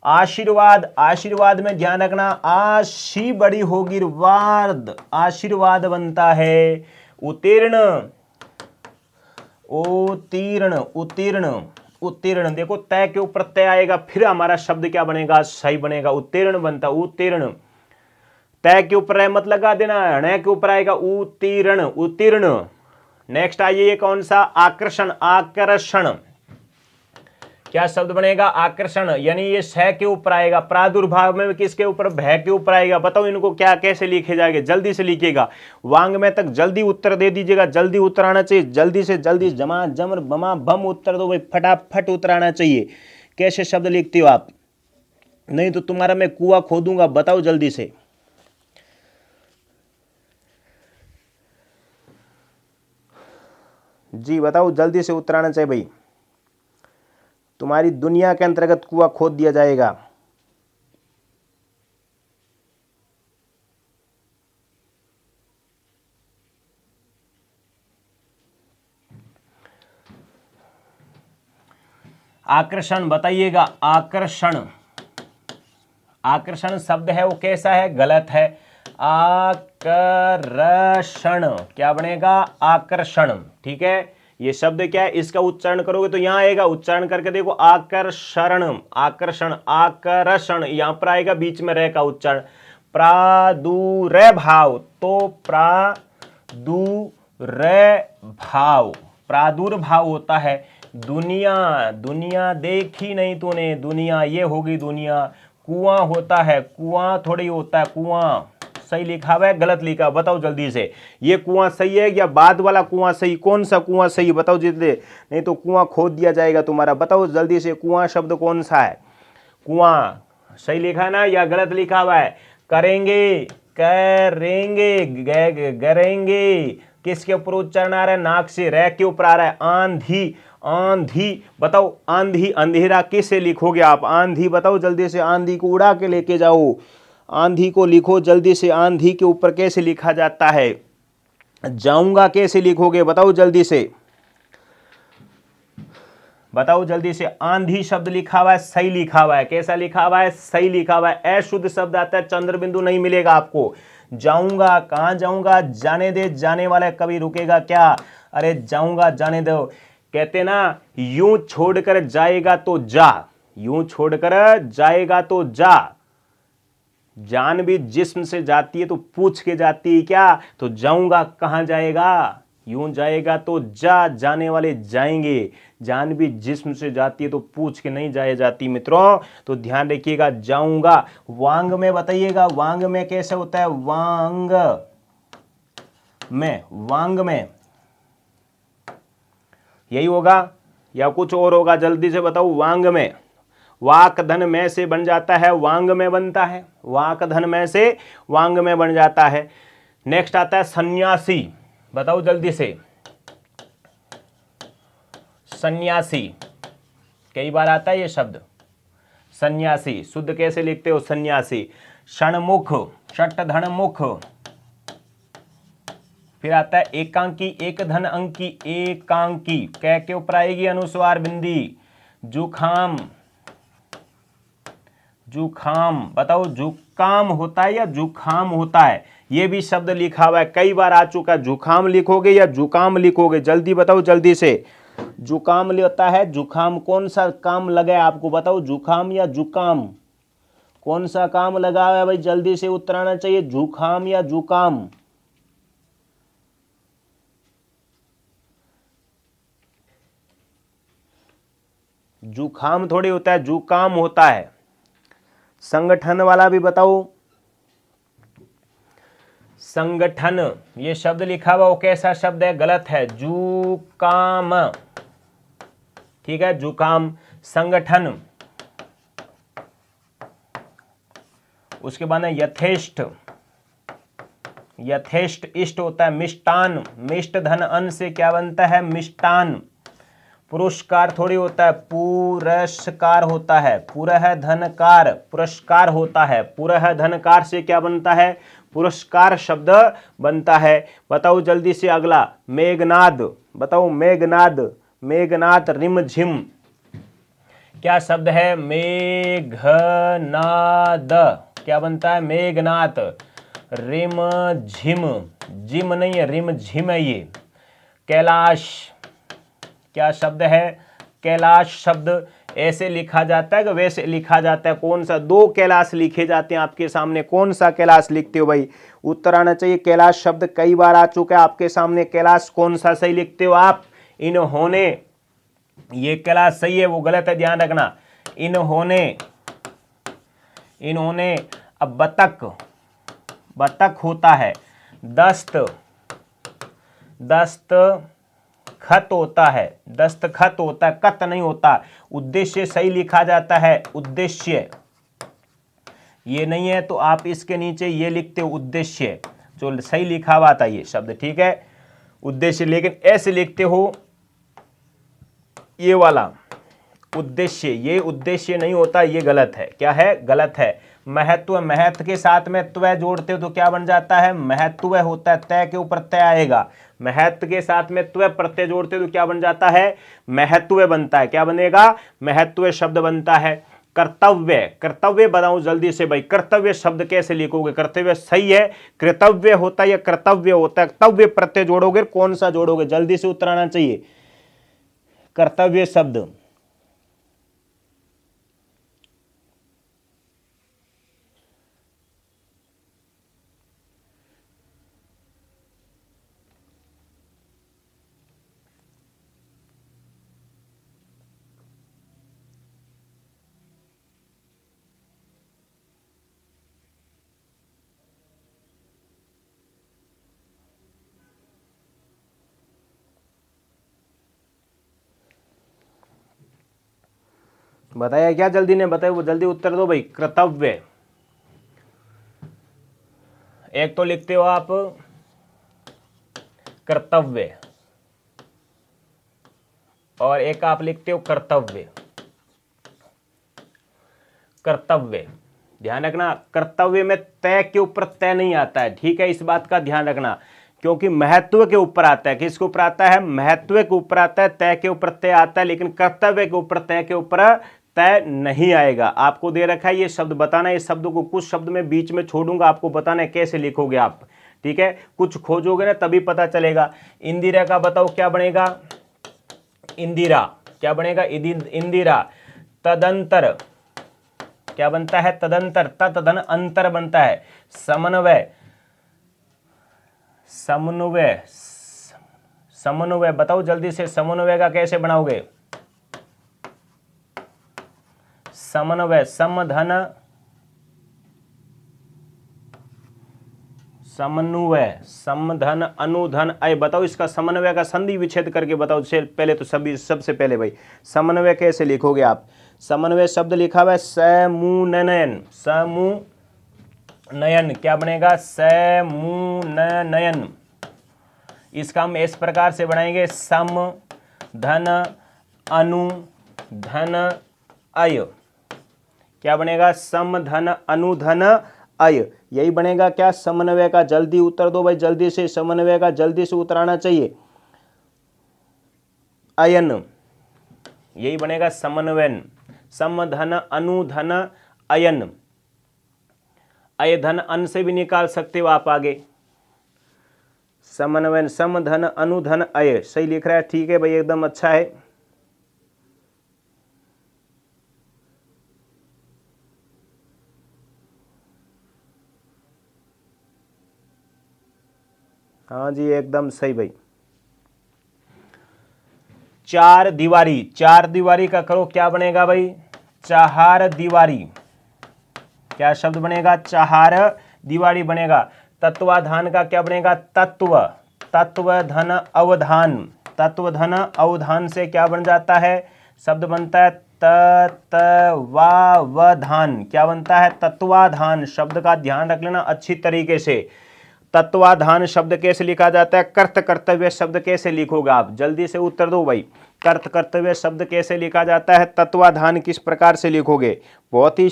आशीर्वाद, आशीर्वाद में ध्यान रखना, आशी बड़ी होगी, वार्द, आशीर्वाद बनता है। उत्तीर्ण, उत्तीर्ण, उत्तीर्ण, उत्तीर्ण, देखो तय के ऊपर तय आएगा, फिर हमारा शब्द क्या बनेगा, सही बनेगा, उत्तीर्ण बनता, उत्तीर्ण। तय के ऊपर है मत लगा देना, ण के ऊपर आएगा उत्तीर्ण, उत्तीर्ण। नेक्स्ट आइए कौन सा, आकर्षण, आकर्षण क्या शब्द बनेगा, आकर्षण, यानी ये स के ऊपर आएगा। प्रादुर्भाव में किसके ऊपर, भय के ऊपर आएगा, बताओ इनको क्या कैसे लिखे जाएंगे, जल्दी से लिखिएगा, वांग में तक जल्दी उत्तर दे दीजिएगा, जल्दी उत्तर आना चाहिए, जल्दी से जल्दी, जमा जमर बमा बम उत्तर दो भाई, फटाफट उत्तर आना चाहिए। कैसे शब्द लिखते हो आप, नहीं तो तुम्हारा मैं कुआं खोदूंगा, बताओ जल्दी से। जी बताओ, जल्दी से उत्तर आना चाहिए भाई, तुम्हारी दुनिया के अंतर्गत कुआं खोद दिया जाएगा। आकर्षण बताइएगा, आकर्षण, आकर्षण शब्द है वो कैसा है, गलत है। आकर्षण क्या बनेगा, आकर्षण, ठीक है। ये शब्द क्या है, इसका उच्चारण करोगे तो यहां आएगा, उच्चारण करके देखो, आकर्षण, आकर्षण, आकर्षण, यहां पर आएगा, बीच में रह का उच्चारण। प्रादुर्भाव, तो प्रादुर्भाव, प्रादुर्भाव होता है। दुनिया, दुनिया देखी नहीं तूने, दुनिया ये होगी दुनिया। कुआं होता है, कुआं थोड़ी होता है, कुआं सही लिखा हुआ है, गलत लिखा, बताओ जल्दी से। ये कुआं सही है या बाद वाला कुआं सही, कौन सा कुआं सही बताओ जल्दी, नहीं तो कुआं खोद दिया जाएगा तुम्हारा, बताओ जल्दी से, कुआं शब्द कौन सा है, कुआं सही लिखा है ना या गलत लिखा हुआ है। करेंगे, करेंगे, करेंगे, किसके ऊपर उच्चारण आ रहा है, नाक से, रह के ऊपर आ रहा है। आंधी, आंधी, बताओ आंधी, अंधेरा किससे लिखोगे आप, आंधी बताओ जल्दी से, आंधी को उड़ा के लेके जाओ, आंधी को लिखो जल्दी से, आंधी के ऊपर कैसे लिखा जाता है, जाऊंगा कैसे लिखोगे बताओ जल्दी से। बताओ जल्दी से। आंधी शब्द लिखा हुआ है, सही लिखा हुआ है। कैसा लिखा हुआ है? सही लिखा हुआ है। अशुद्ध शब्द आता है, चंद्र बिंदु नहीं मिलेगा आपको। जाऊंगा, कहां जाऊंगा? जाने दे, जाने वाला कभी रुकेगा क्या? अरे जाऊंगा, जाने दो। कहते ना, यूं छोड़कर जाएगा तो जा, यूं छोड़कर जाएगा तो जा। जान भी जिस्म से जाती है तो पूछ के जाती है क्या? तो जाऊंगा कहां जाएगा? यूं जाएगा तो जा, जाने वाले जाएंगे। जान भी जिस्म से जाती है तो पूछ के नहीं जाए जाती मित्रों, तो ध्यान रखिएगा। जाऊंगा। वांग में बताइएगा, वांग में कैसे होता है? वांग में, वांग में यही होगा या कुछ और होगा? जल्दी से बताओ। वांग में, वाक धन में से बन जाता है, वांग में बनता है। वाक धन में से वांग में बन जाता है। नेक्स्ट आता है सन्यासी। बताओ जल्दी से। सन्यासी, कई बार आता है ये शब्द सन्यासी। शुद्ध कैसे लिखते हो? सन्यासी। षणमुख, षट धन मुख। फिर आता है एकांकी, एक धन अंकी, एकांकी। कै के ऊपर आएगी अनुस्वार बिंदी। जुखाम, जुखाम। बताओ जुकाम होता है या जुखाम होता है? ये भी शब्द लिखा हुआ है, कई बार आ चुका है। जुखाम लिखोगे या जुकाम लिखोगे? जल्दी बताओ, जल्दी से। जुकाम लेता है, जुखाम। कौन सा काम लगा है आपको? बताओ, जुखाम या जुकाम? कौन सा काम लगा हुआ है भाई? जल्दी से उत्तर आना चाहिए। जुखाम या जुकाम? जुखाम थोड़ी होता है, जुकाम होता है। संगठन वाला भी बताओ। संगठन, ये शब्द लिखा हुआ वो कैसा शब्द है? गलत है, जुकाम। ठीक है, जुकाम। संगठन। उसके बाद है यथेष्ट। यथेष्ट इष्ट होता है। मिष्टान, मिष्ट धन अन से क्या बनता है? मिष्टान। पुरस्कार थोड़ी होता है, पुरस्कार होता है। पुरह धनकार, पुरस्कार होता है। पुरह धनकार से क्या बनता है? पुरस्कार शब्द बनता है। बताओ जल्दी से अगला। मेघनाद। बताओ मेघनाद। मेघनाद, रिमझिम। क्या शब्द है? मेघनाद। क्या बनता है? मेघनाद। रिमझिम, जिम नहीं है, रिमझिम है ये। कैलाश, क्या शब्द है? कैलाश शब्द ऐसे लिखा जाता है कि वैसे लिखा जाता है? कौन सा? दो कैलाश लिखे जाते हैं आपके सामने, कौन सा कैलाश लिखते हो भाई? उत्तर आना चाहिए। कैलाश शब्द कई बार आ चुका है आपके सामने। कैलाश कौन सा सही लिखते हो आप? इन्होंने, ये कैलाश सही है, वो गलत है, ध्यान रखना। इन्होंने, इन्होंने। अब बतख, बतख होता है। दस्त, दस्त खत होता है। दस्तखत होता है, कत नहीं होता। उद्देश्य सही लिखा जाता है, उद्देश्य। ये नहीं है तो आप इसके नीचे ये लिखते हो, उद्देश्य, जो सही लिखा हुआ था ये शब्द। ठीक है, उद्देश्य। लेकिन ऐसे लिखते हो ये वाला उद्देश्य, ये उद्देश्य नहीं होता, ये गलत है। क्या है? गलत है। महत्व, महत्व के साथ में त्व जोड़ते हो तो क्या बन जाता है? महत्व होता है। तय के ऊपर तय आएगा। महत्व के साथ में त्व प्रत्यय जोड़ते हो तो क्या बन जाता है? महत्व बनता है। क्या बनेगा? महत्व शब्द बनता है। कर्तव्य, कर्तव्य बताऊं जल्दी से भाई। कर्तव्य शब्द कैसे लिखोगे? कर्तव्य सही है, कृतव्य होता है या कर्तव्य होता है? तव्य प्रत्यय जोड़ोगे, कौन सा जोड़ोगे? जल्दी से उत्तर आना चाहिए। कर्तव्य शब्द। बताया क्या? जल्दी ने बताया, वो जल्दी उत्तर दो भाई। कर्तव्य, एक तो लिखते हो आप कर्तव्य और एक आप लिखते हो कर्तव्य। कर्तव्य, ध्यान रखना, कर्तव्य में तय के ऊपर तय नहीं आता है। ठीक है, इस बात का ध्यान रखना। क्योंकि महत्व के ऊपर आता है। किसके ऊपर आता है? महत्व के ऊपर आता है, तय के ऊपर तय आता है, लेकिन कर्तव्य के ऊपर तय के ऊपर तय नहीं आएगा। आपको दे रखा है ये शब्द बताना, इस शब्द को कुछ शब्द में बीच में छोड़ूंगा, आपको बताना है कैसे लिखोगे आप, ठीक है? कुछ खोजोगे ना तभी पता चलेगा। इंदिरा का बताओ क्या बनेगा? इंदिरा क्या बनेगा? इंदिरा। तदंतर क्या बनता है? तदंतर। तदन अंतर बनता है। समन्वय, समन्वय, समन्वय बताओ जल्दी से, समन्वय का कैसे बनाओगे? समन्वय, समधन, समन्वय, समधन अनुधन अय। बताओ इसका समन्वय का संधि विच्छेद करके बताओ। पहले तो सबसे पहले भाई समन्वय कैसे लिखोगे आप? समन्वय शब्द लिखा हुआ है समूनयन, समूनयन क्या बनेगा? समूनयन। इसका हम इस प्रकार से बनाएंगे, सम धन अनु धन अय। क्या बनेगा? सम धन अनु धन अय। यही बनेगा क्या? समन्वय का। जल्दी उत्तर दो भाई, जल्दी से, समन्वय का जल्दी से उत्तर आना चाहिए। अयन, यही बनेगा समन्वयन। सम धन अनु धन अयन। अय धन अन से भी निकाल सकते हो आप आगे। समन्वयन, सम धन अनु धन अय, सही लिख रहा है, ठीक है भाई, एकदम अच्छा है। हाँ जी एकदम सही भाई। चार दीवारी, चार दीवारी का करो, क्या बनेगा भाई? चाहार दीवारी। क्या शब्द बनेगा? चाहार दीवारी बनेगा। तत्वाधान का क्या बनेगा? तत्व, तत्व धन अवधान। तत्व धन अवधान से क्या बन जाता है? शब्द बनता है तत्वावधान। क्या बनता है? तत्वाधान। शब्द का ध्यान रख लेना अच्छी तरीके से। तत्वाधान शब्द कैसे लिखा जाता है? कर्त कर्तव्य शब्द कैसे लिखोगे आप? जल्दी से उत्तर दो भाई। कर्त कर्तव्य शब्द कैसे लिखा जाता है? तत्वाधान किस प्रकार से लिखोगे? बहुत ही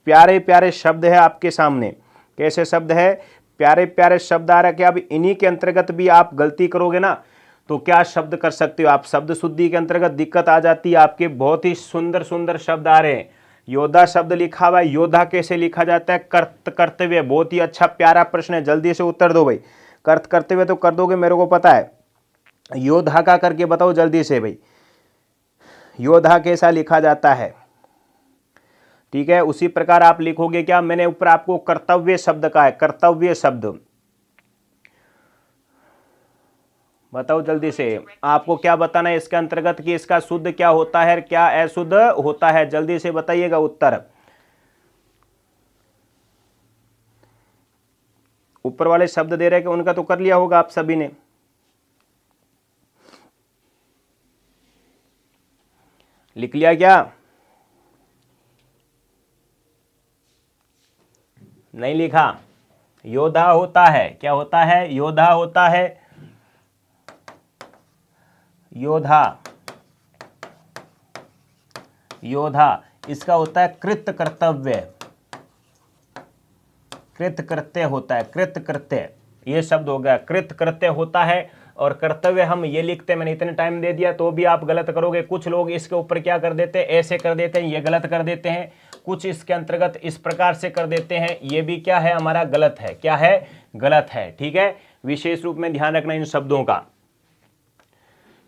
प्यारे प्यारे शब्द है आपके सामने। कैसे शब्द है? प्यारे प्यारे शब्द आ रहा है। अब इन्हीं के अंतर्गत भी आप गलती करोगे ना तो क्या शब्द कर सकते हो आप? शब्द शुद्धि के अंतर्गत दिक्कत आ जाती है आपके। बहुत ही सुंदर सुंदर शब्द आ रहे हैं। योद्धा शब्द लिखा हुआ है, योद्धा कैसे लिखा जाता है? कर्त कर्तव्य। बहुत ही अच्छा प्यारा प्रश्न है, जल्दी से उत्तर दो भाई। कर्त कर्तव्य तो कर दोगे, मेरे को पता है। योद्धा का करके बताओ जल्दी से भाई, योद्धा कैसा लिखा जाता है? ठीक है, उसी प्रकार आप लिखोगे। क्या मैंने ऊपर आपको कर्तव्य शब्द का है, कर्तव्य शब्द बताओ जल्दी से। आपको क्या बताना है इसके अंतर्गत कि इसका शुद्ध क्या होता है, क्या अशुद्ध होता है? जल्दी से बताइएगा उत्तर। ऊपर वाले शब्द दे रहे हैं कि उनका तो कर लिया होगा आप सभी ने। लिख लिया क्या? नहीं लिखा? योद्धा होता है, क्या होता है? योद्धा होता है, योद्धा, योद्धा। इसका होता है कृत कर्तव्य, कृत कृत्य होता है, कृत कृत्य। ये शब्द हो गया, कृत कृत्य होता है। और कर्तव्य हम ये लिखते हैं, मैंने इतने टाइम दे दिया तो भी आप गलत करोगे। कुछ लोग इसके ऊपर क्या कर देते हैं, ऐसे कर देते हैं, ये गलत कर देते हैं। कुछ इसके अंतर्गत इस प्रकार से कर देते हैं, ये भी क्या है हमारा? गलत है। क्या है? गलत है। ठीक है, विशेष रूप में ध्यान रखना इन शब्दों का।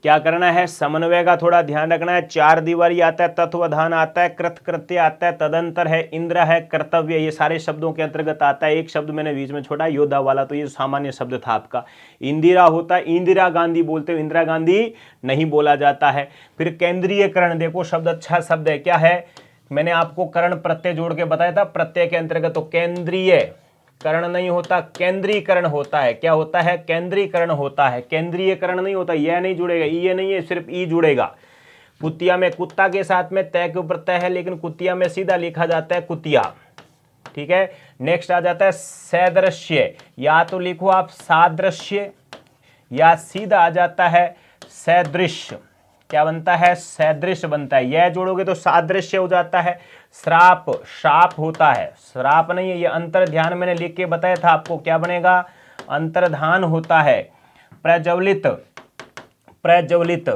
क्या करना है? समन्वय का थोड़ा ध्यान रखना है। चार दीवारी आता है, तत्वाधान आता है, कृत कृत्य आता है, तदंतर है, इंद्र है, कर्तव्य, ये सारे शब्दों के अंतर्गत आता है। एक शब्द मैंने बीच में छोड़ा, योद्धा वाला, तो ये सामान्य शब्द था आपका। इंदिरा होता है, इंदिरा गांधी बोलते हो, इंदिरा गांधी नहीं बोला जाता है। फिर केंद्रीयकरण, देखो शब्द अच्छा शब्द है। क्या है? मैंने आपको करण प्रत्यय जोड़ के बताया था, प्रत्यय के अंतर्गत। तो केंद्रीय करण नहीं होता, केंद्रीकरण होता है। क्या होता है? केंद्रीकरण होता है, केंद्रीयकरण नहीं होता। यह नहीं जुड़ेगा, ये नहीं है, सिर्फ ई जुड़ेगा। कुतिया में कुत्ता के साथ में तय के ऊपर तय है, लेकिन कुतिया में सीधा लिखा जाता है कुतिया। ठीक है, नेक्स्ट आ जाता है सदृश्य। या तो लिखो आप सादृश्य या सीधा आ जाता है सदृश्य। क्या बनता है? सदृश बनता है। यह जोड़ोगे तो सादृश्य हो जाता है। श्राप, शाप होता है, श्राप नहीं है। ये अंतर ध्यान मैंने लिख के बताया था आपको। क्या बनेगा? अंतर्धान होता है, प्रज्वलित, प्रज्वलित,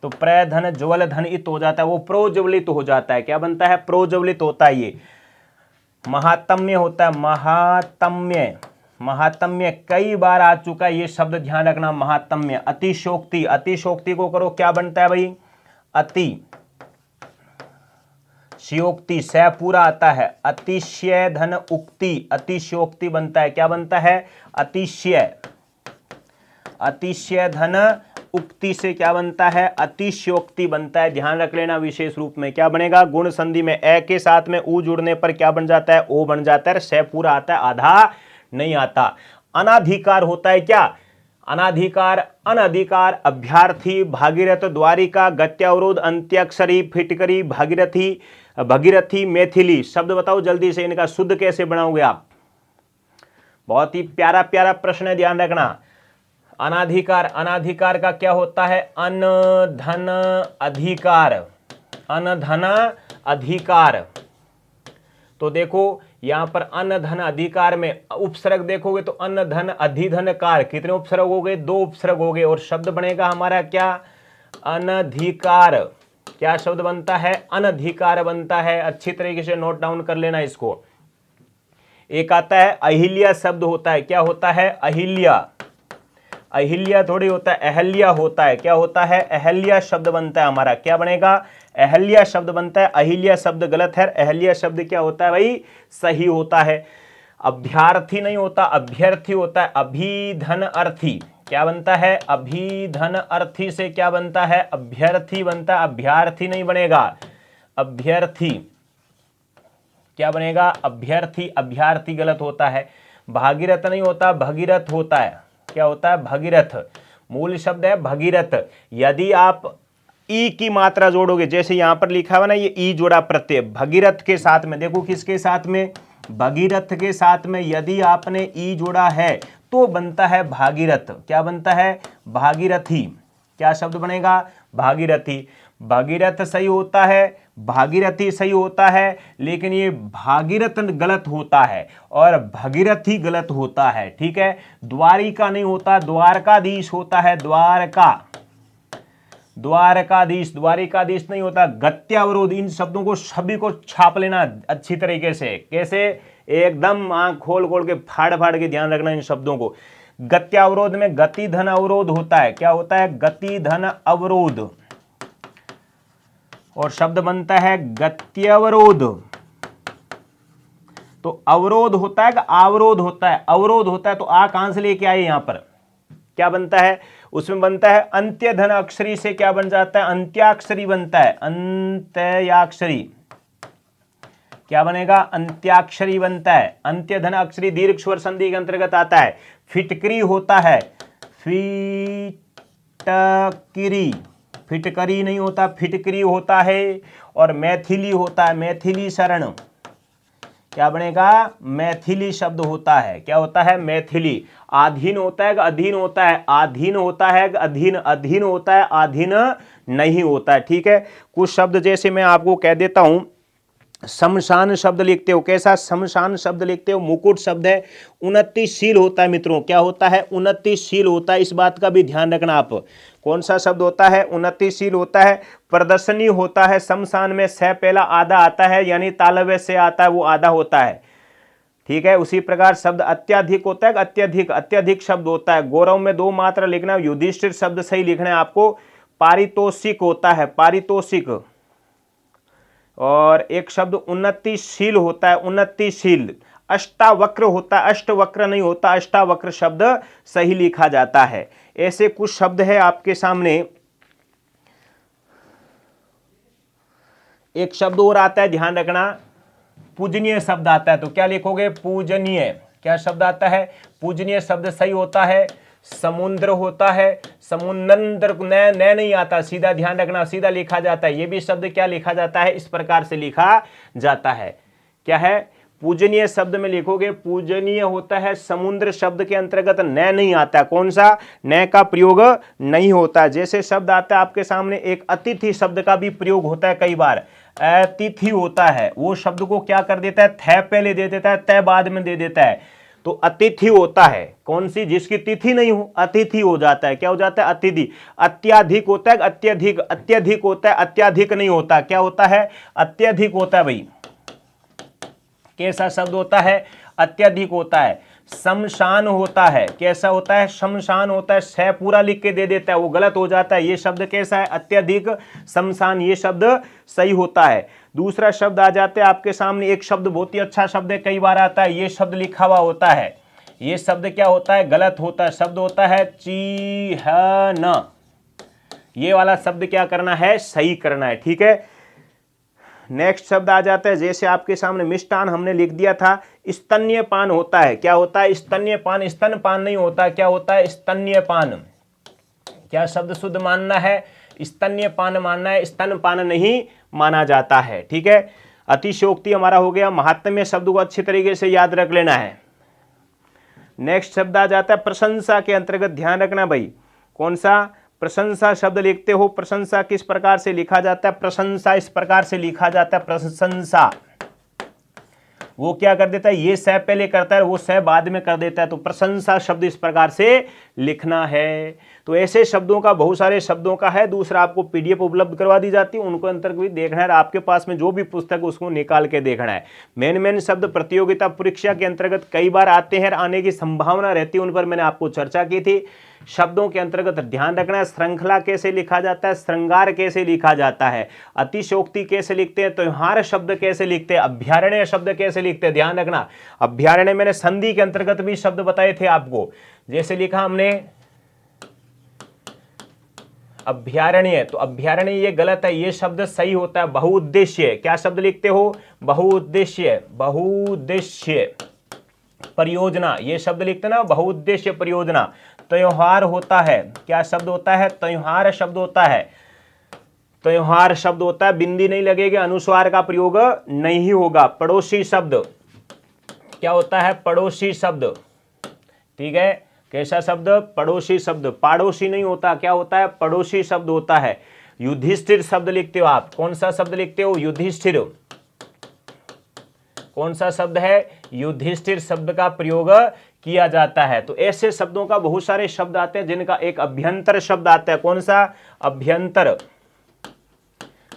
तो प्रधन ज्वल धन इत हो जाता है, वो प्रोज्वलित हो जाता है। क्या बनता है? प्रोज्वलित होता है। ये महात्म्य होता है, महात्म्य, महात्म्य कई बार आ चुका है ये शब्द, ध्यान रखना। महात्म्य, अतिशोक्ति, अतिशोक्ति को करो, क्या बनता है भाई? अति शयोक्ति, से पूरा आता है, अतिशय धन उक्ति, अतिशयोक्ति बनता है। क्या बनता है? अतिशय, अतिशय धन उक्ति से क्या बनता है? अतिशयोक्ति बनता है। ध्यान रख लेना विशेष रूप में। क्या बनेगा? गुण संधि में ए के साथ में ऊ जुड़ने पर क्या बन जाता है? ओ बन जाता है। से पूरा आता है, आधा नहीं आता। अनाधिकार होता है क्या? अनाधिकार, अनधिकार, अभ्यार्थी, भागीरथ, द्वारिका, गत्यावरोध, अंत्याक्षरी, फिटकरी, भागीरथी, भगीरथी, मैथिली। शब्द बताओ जल्दी से, इनका शुद्ध कैसे बनाओगे आप? बहुत ही प्यारा प्यारा प्रश्न है, ध्यान रखना। अनाधिकार, अनाधिकार का क्या होता है? अन धन अधिकार, अन धन अधिकार। तो देखो यहां पर अन धन अधिकार में उपसर्ग देखोगे तो अन धन अधिधनकार, कितने उपसर्ग हो गए? 2 उपसर्ग हो गए, और शब्द बनेगा हमारा क्या? अनधिकार। क्या शब्द बनता है? अनधिकार बनता है। अच्छी तरीके से नोट डाउन कर लेना इसको। एक आता है अहिल्या शब्द होता है। क्या होता है? अहिल्या, अहिल्या थोड़ी होता है, अहल्या होता है। क्या होता है? अहल्या शब्द बनता है हमारा। क्या बनेगा? अहल्या शब्द बनता है। अहिल्या शब्द गलत है, अहल्या शब्द क्या होता है भाई? सही होता है। अभ्यार्थी नहीं होता, अभ्यर्थी होता है। अभिधन अर्थी, क्या बनता है? अभिधन अर्थी से क्या बनता है? अभ्यर्थी बनता है। अभ्यार्थी नहीं बनेगा, अभ्यर्थी। क्या बनेगा? अभ्यर्थी, अभ्यार्थी गलत होता है। भागीरथ नहीं होता, भगीरथ होता है। क्या होता है? भगीरथ। मूल शब्द है भगीरथ। यदि आप ई की मात्रा जोड़ोगे, जैसे यहां पर लिखा हुआ ना, ये ई जोड़ा प्रत्यय भगीरथ के साथ में, देखो किसके साथ में? भगीरथ के साथ में यदि आपने ई जोड़ा है तो बनता है भागीरथ। क्या बनता है? भागीरथी। क्या शब्द बनेगा? भागीरथी। भगीरथ सही होता है, भागीरथी सही होता है, लेकिन ये भागीरथ गलत होता है और भगीरथी गलत होता है। ठीक है। द्वारिका नहीं होता, द्वारकाधीश होता है। द्वारका, द्वारकाधीश, द्वारिकाधीश नहीं होता। गत्यावरोध, इन शब्दों को सभी को छाप लेना अच्छी तरीके से। कैसे? एकदम आंख खोल खोल के फाड़ फाड़ के ध्यान रखना इन शब्दों को। गत्यावरोध में गति धन अवरोध होता है। क्या होता है? गति धन अवरोध, और शब्द बनता है गत्यवरोध। तो अवरोध होता है कि अवरोध होता है? अवरोध होता है। तो आ कहां से लेके आए यहां पर? क्या बनता है? उसमें बनता है अंत्य धन अक्षरी से क्या बन जाता है? अंत्याक्षरी बनता है। अंत्याक्षरी। क्या बनेगा? अंत्याक्षरी बनता है। अंत्य धन अक्षरी दीर्घ स्वर संधि के अंतर्गत आता है। फिटकरी होता है, फिटकरी, फिटकरी नहीं होता, फिटकरी होता है। और मैथिली होता है, मैथिली शरण। क्या बनेगा? मैथिली शब्द होता है। क्या होता है? मैथिली। आधीन होता है कि अधीन होता है? आधीन होता है कि अधीन? अधीन होता है, आधीन नहीं होता है। ठीक है। कुछ शब्द जैसे मैं आपको कह देता हूं, शमशान शब्द लिखते हो, कैसा शमशान शब्द लिखते हो? मुकुट शब्द है, उन्नतिशील होता है मित्रों। क्या होता है? उन्नतिशील होता है। इस बात का भी ध्यान रखना आप। कौन सा शब्द होता है? उन्नतिशील होता है। प्रदर्शनी होता है। शमशान में से पहला आधा आता है, यानी तालव्य से आता है वो आधा होता है। ठीक है। उसी प्रकार शब्द अत्यधिक होता है, अत्यधिक, अत्यधिक शब्द होता है। गौरव में 2 मात्रा लिखना, युधिष्ठिर शब्द सही लिखना है आपको। पारितोषिक होता है, पारितोषिक। और एक शब्द उन्नतिशील होता है, उन्नतिशील। अष्टावक्र होता है, अष्टवक्र नहीं होता, अष्टावक्र शब्द सही लिखा जाता है। ऐसे कुछ शब्द है आपके सामने। एक शब्द और आता है, ध्यान रखना, पूजनीय शब्द आता है। तो क्या लिखोगे? पूजनीय। क्या शब्द आता है? पूजनीय शब्द सही होता है। समुद्र होता है, समुद्र न नहीं आता, सीधा ध्यान रखना, सीधा लिखा जाता है। ये भी शब्द क्या लिखा जाता है? इस प्रकार से लिखा जाता है। क्या है? पूजनीय शब्द में लिखोगे, पूजनीय होता है। समुद्र शब्द के अंतर्गत न नहीं आता। कौन सा? न का प्रयोग नहीं होता। जैसे शब्द आता है आपके सामने, एक अतिथि शब्द का भी प्रयोग होता है कई बार। अतिथि होता है, वो शब्द को क्या कर देता है? थ पहले दे देता है, त बाद में दे देता है। तो अतिथि होता है कौन सी, जिसकी तिथि नहीं हो, अतिथि हो जाता है। क्या हो जाता है? अतिथि। अत्याधिक होता है, अत्यधिक, अत्यधिक होता है, अत्याधिक नहीं होता। क्या होता है? अत्यधिक होता है भाई। कैसा शब्द होता है? अत्यधिक होता है। शमशान होता है। कैसा होता है? शमशान होता है। श पूरा लिख के दे देता है, वो गलत हो जाता है। ये शब्द कैसा है? अत्यधिक। शमशान ये शब्द सही होता है। दूसरा शब्द आ जाते हैं आपके सामने, एक शब्द बहुत ही अच्छा शब्द है, कई बार आता है, ये शब्द लिखा हुआ होता है। ये शब्द क्या होता है? गलत होता है। शब्द होता है चिहन। ये वाला शब्द क्या करना है? सही करना है। ठीक है, नेक्स्ट शब्द आ जाता है, जैसे आपके सामने मिष्टान हमने लिख दिया था, स्तन्यपान होता है। क्या होता है? स्तन्यपान। स्तनपान नहीं होता। क्या होता है? स्तन्यपान। क्या शब्द शुद्ध मानना है? स्तन्यपान मानना है, स्तनपान नहीं माना जाता है। ठीक है, अतिशयोक्ति हमारा हो गया। महात्म्य शब्द को अच्छी तरीके से याद रख लेना है। नेक्स्ट शब्द आ जाता है प्रशंसा के अंतर्गत, ध्यान रखना भाई। कौन सा? प्रशंसा शब्द लिखते हो। प्रशंसा किस प्रकार से लिखा जाता है? प्रशंसा इस प्रकार से लिखा जाता है, प्रशंसा। वो क्या कर देता है? ये स पहले करता है, वो स बाद में कर देता है। तो प्रशंसा शब्द इस प्रकार से लिखना है। तो ऐसे शब्दों का, बहुत सारे शब्दों का है। दूसरा आपको पीडीएफ उपलब्ध करवा दी जाती है, उनको अंतर्गत भी देखना है। आपके पास में जो भी पुस्तक उसको निकाल के देखना है। मेन शब्द प्रतियोगिता परीक्षा के अंतर्गत कई बार आते हैं, आने की संभावना रहती है, उन पर मैंने आपको चर्चा की थी। शब्दों के अंतर्गत ध्यान रखना है, श्रृंखला कैसे लिखा जाता है, श्रृंगार कैसे लिखा जाता है, अतिशयोक्ति कैसे लिखते हैं, त्योहार शब्द कैसे लिखते हैं, अभ्यारण्य शब्द कैसे लिखते हैं। ध्यान रखना, अभ्यारण्य मैंने संधि के अंतर्गत भी शब्द बताए थे आपको। जैसे लिखा हमने अभ्यारण्य, तो अभ्यारण्य ये गलत है, ये शब्द सही होता है बहुउद्देश्य। क्या शब्द लिखते हो? बहुउद्देश्य। बहुउद्देश्य परियोजना, ये शब्द लिखते ना, बहुउद्देश्य परियोजना। त्योहार होता है। क्या शब्द होता है? त्योहार शब्द होता है। त्योहार शब्द होता है, बिंदी नहीं लगेगी, अनुस्वार का प्रयोग नहीं होगा। पड़ोसी शब्द क्या होता है? पड़ोसी शब्द। ठीक है, कैसा शब्द? पड़ोसी शब्द। पाड़ोसी नहीं होता। क्या होता है? पड़ोसी शब्द होता है। युधिष्ठिर शब्द लिखते हो आप। कौन सा शब्द लिखते हो? युधिष्ठिर। कौन सा शब्द है? युधिष्ठिर शब्द का प्रयोग किया जाता है। तो ऐसे शब्दों का बहुत सारे शब्द आते हैं जिनका एक अभ्यंतर शब्द आता है। कौन सा? अभ्यंतर।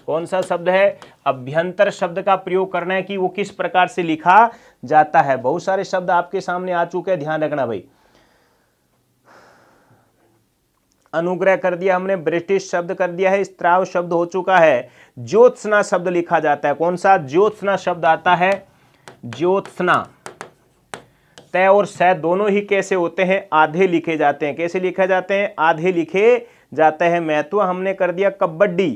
कौन सा शब्द है? अभ्यंतर शब्द का प्रयोग करना है कि वो किस प्रकार से लिखा जाता है। बहुत सारे शब्द आपके सामने आ चुके हैं, ध्यान रखना भाई। अनुग्रह कर दिया हमने, ब्रिटिश शब्द कर दिया है, स्त्राव शब्द हो चुका है। ज्योत्सना शब्द लिखा जाता है। कौन सा? ज्योत्सना शब्द आता है। ज्योत्सना। तय और स दोनों ही कैसे होते हैं? आधे लिखे जाते हैं। कैसे लिखे जाते हैं? आधे लिखे जाते हैं। महत्व हमने कर दिया कबड्डी।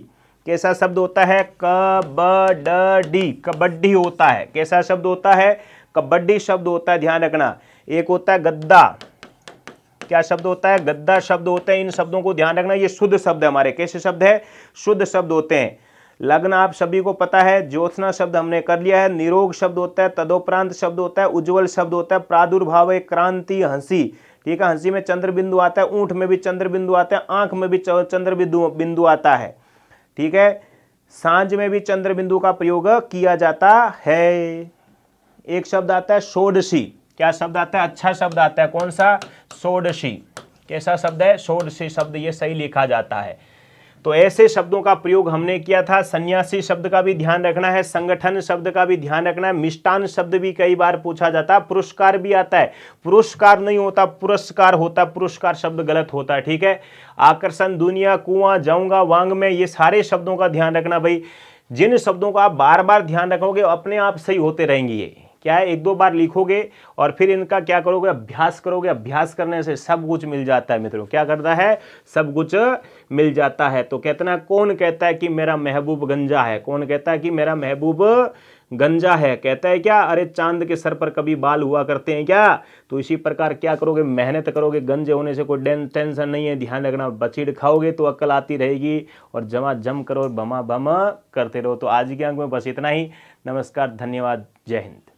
कैसा शब्द होता है? कबड्डी। कबड्डी होता है। कैसा शब्द होता है? कबड्डी शब्द होता है, ध्यान रखना। एक होता है गद्दा। क्या शब्द होता है? गद्दा शब्द होते हैं। इन शब्दों को ध्यान रखना, ये शुद्ध शब्द है हमारे। कैसे शब्द है? शुद्ध शब्द होते हैं। लग्न आप सभी को पता है। ज्योत्सना शब्द हमने कर लिया है। निरोग शब्द होता है। तदोपरांत शब्द होता है। उज्ज्वल शब्द होता है। प्रादुर्भाव, क्रांति, हंसी। ठीक है, हंसी में चंद्र बिंदु आता है, ऊंट में भी चंद्र बिंदु आता है, आंख में भी चंद्र बिंदु आता है। ठीक है, सांझ में भी चंद्र बिंदु का प्रयोग किया जाता है। एक शब्द आता है षोडशी। क्या शब्द आता है? अच्छा शब्द आता है। कौन सा? षोडशी। कैसा शब्द है? षोडशी शब्द, ये सही लिखा जाता है। तो ऐसे शब्दों का प्रयोग हमने किया था। सन्यासी शब्द का भी ध्यान रखना है, संगठन शब्द का भी ध्यान रखना है। मिष्टान शब्द भी कई बार पूछा जाता है। पुरस्कार भी आता है। पुरस्कार नहीं होता, पुरस्कार होता है। पुरस्कार शब्द गलत होता है। ठीक है, आकर्षण, दुनिया, कुआं, जाऊंगा, वांग में, ये सारे शब्दों का ध्यान रखना भाई। जिन शब्दों का आप बार बार ध्यान रखोगे अपने आप सही होते रहेंगे। ये क्या है? एक दो बार लिखोगे और फिर इनका क्या करोगे? अभ्यास करोगे। अभ्यास करने से सब कुछ मिल जाता है मित्रों। क्या करता है? सब कुछ मिल जाता है। तो कहते ना, कौन कहता है कि मेरा महबूब गंजा है? कौन कहता है कि मेरा महबूब गंजा है? कहता है क्या? अरे चांद के सर पर कभी बाल हुआ करते हैं क्या? तो इसी प्रकार क्या करोगे? मेहनत करोगे। गंजे होने से कोई टेंशन नहीं है, ध्यान रखना। बचीड़ खाओगे तो अक्ल आती रहेगी, और जमा जम करो, बमा बम करते रहो। तो आज के अंक में बस इतना ही। नमस्कार, धन्यवाद, जय हिंद।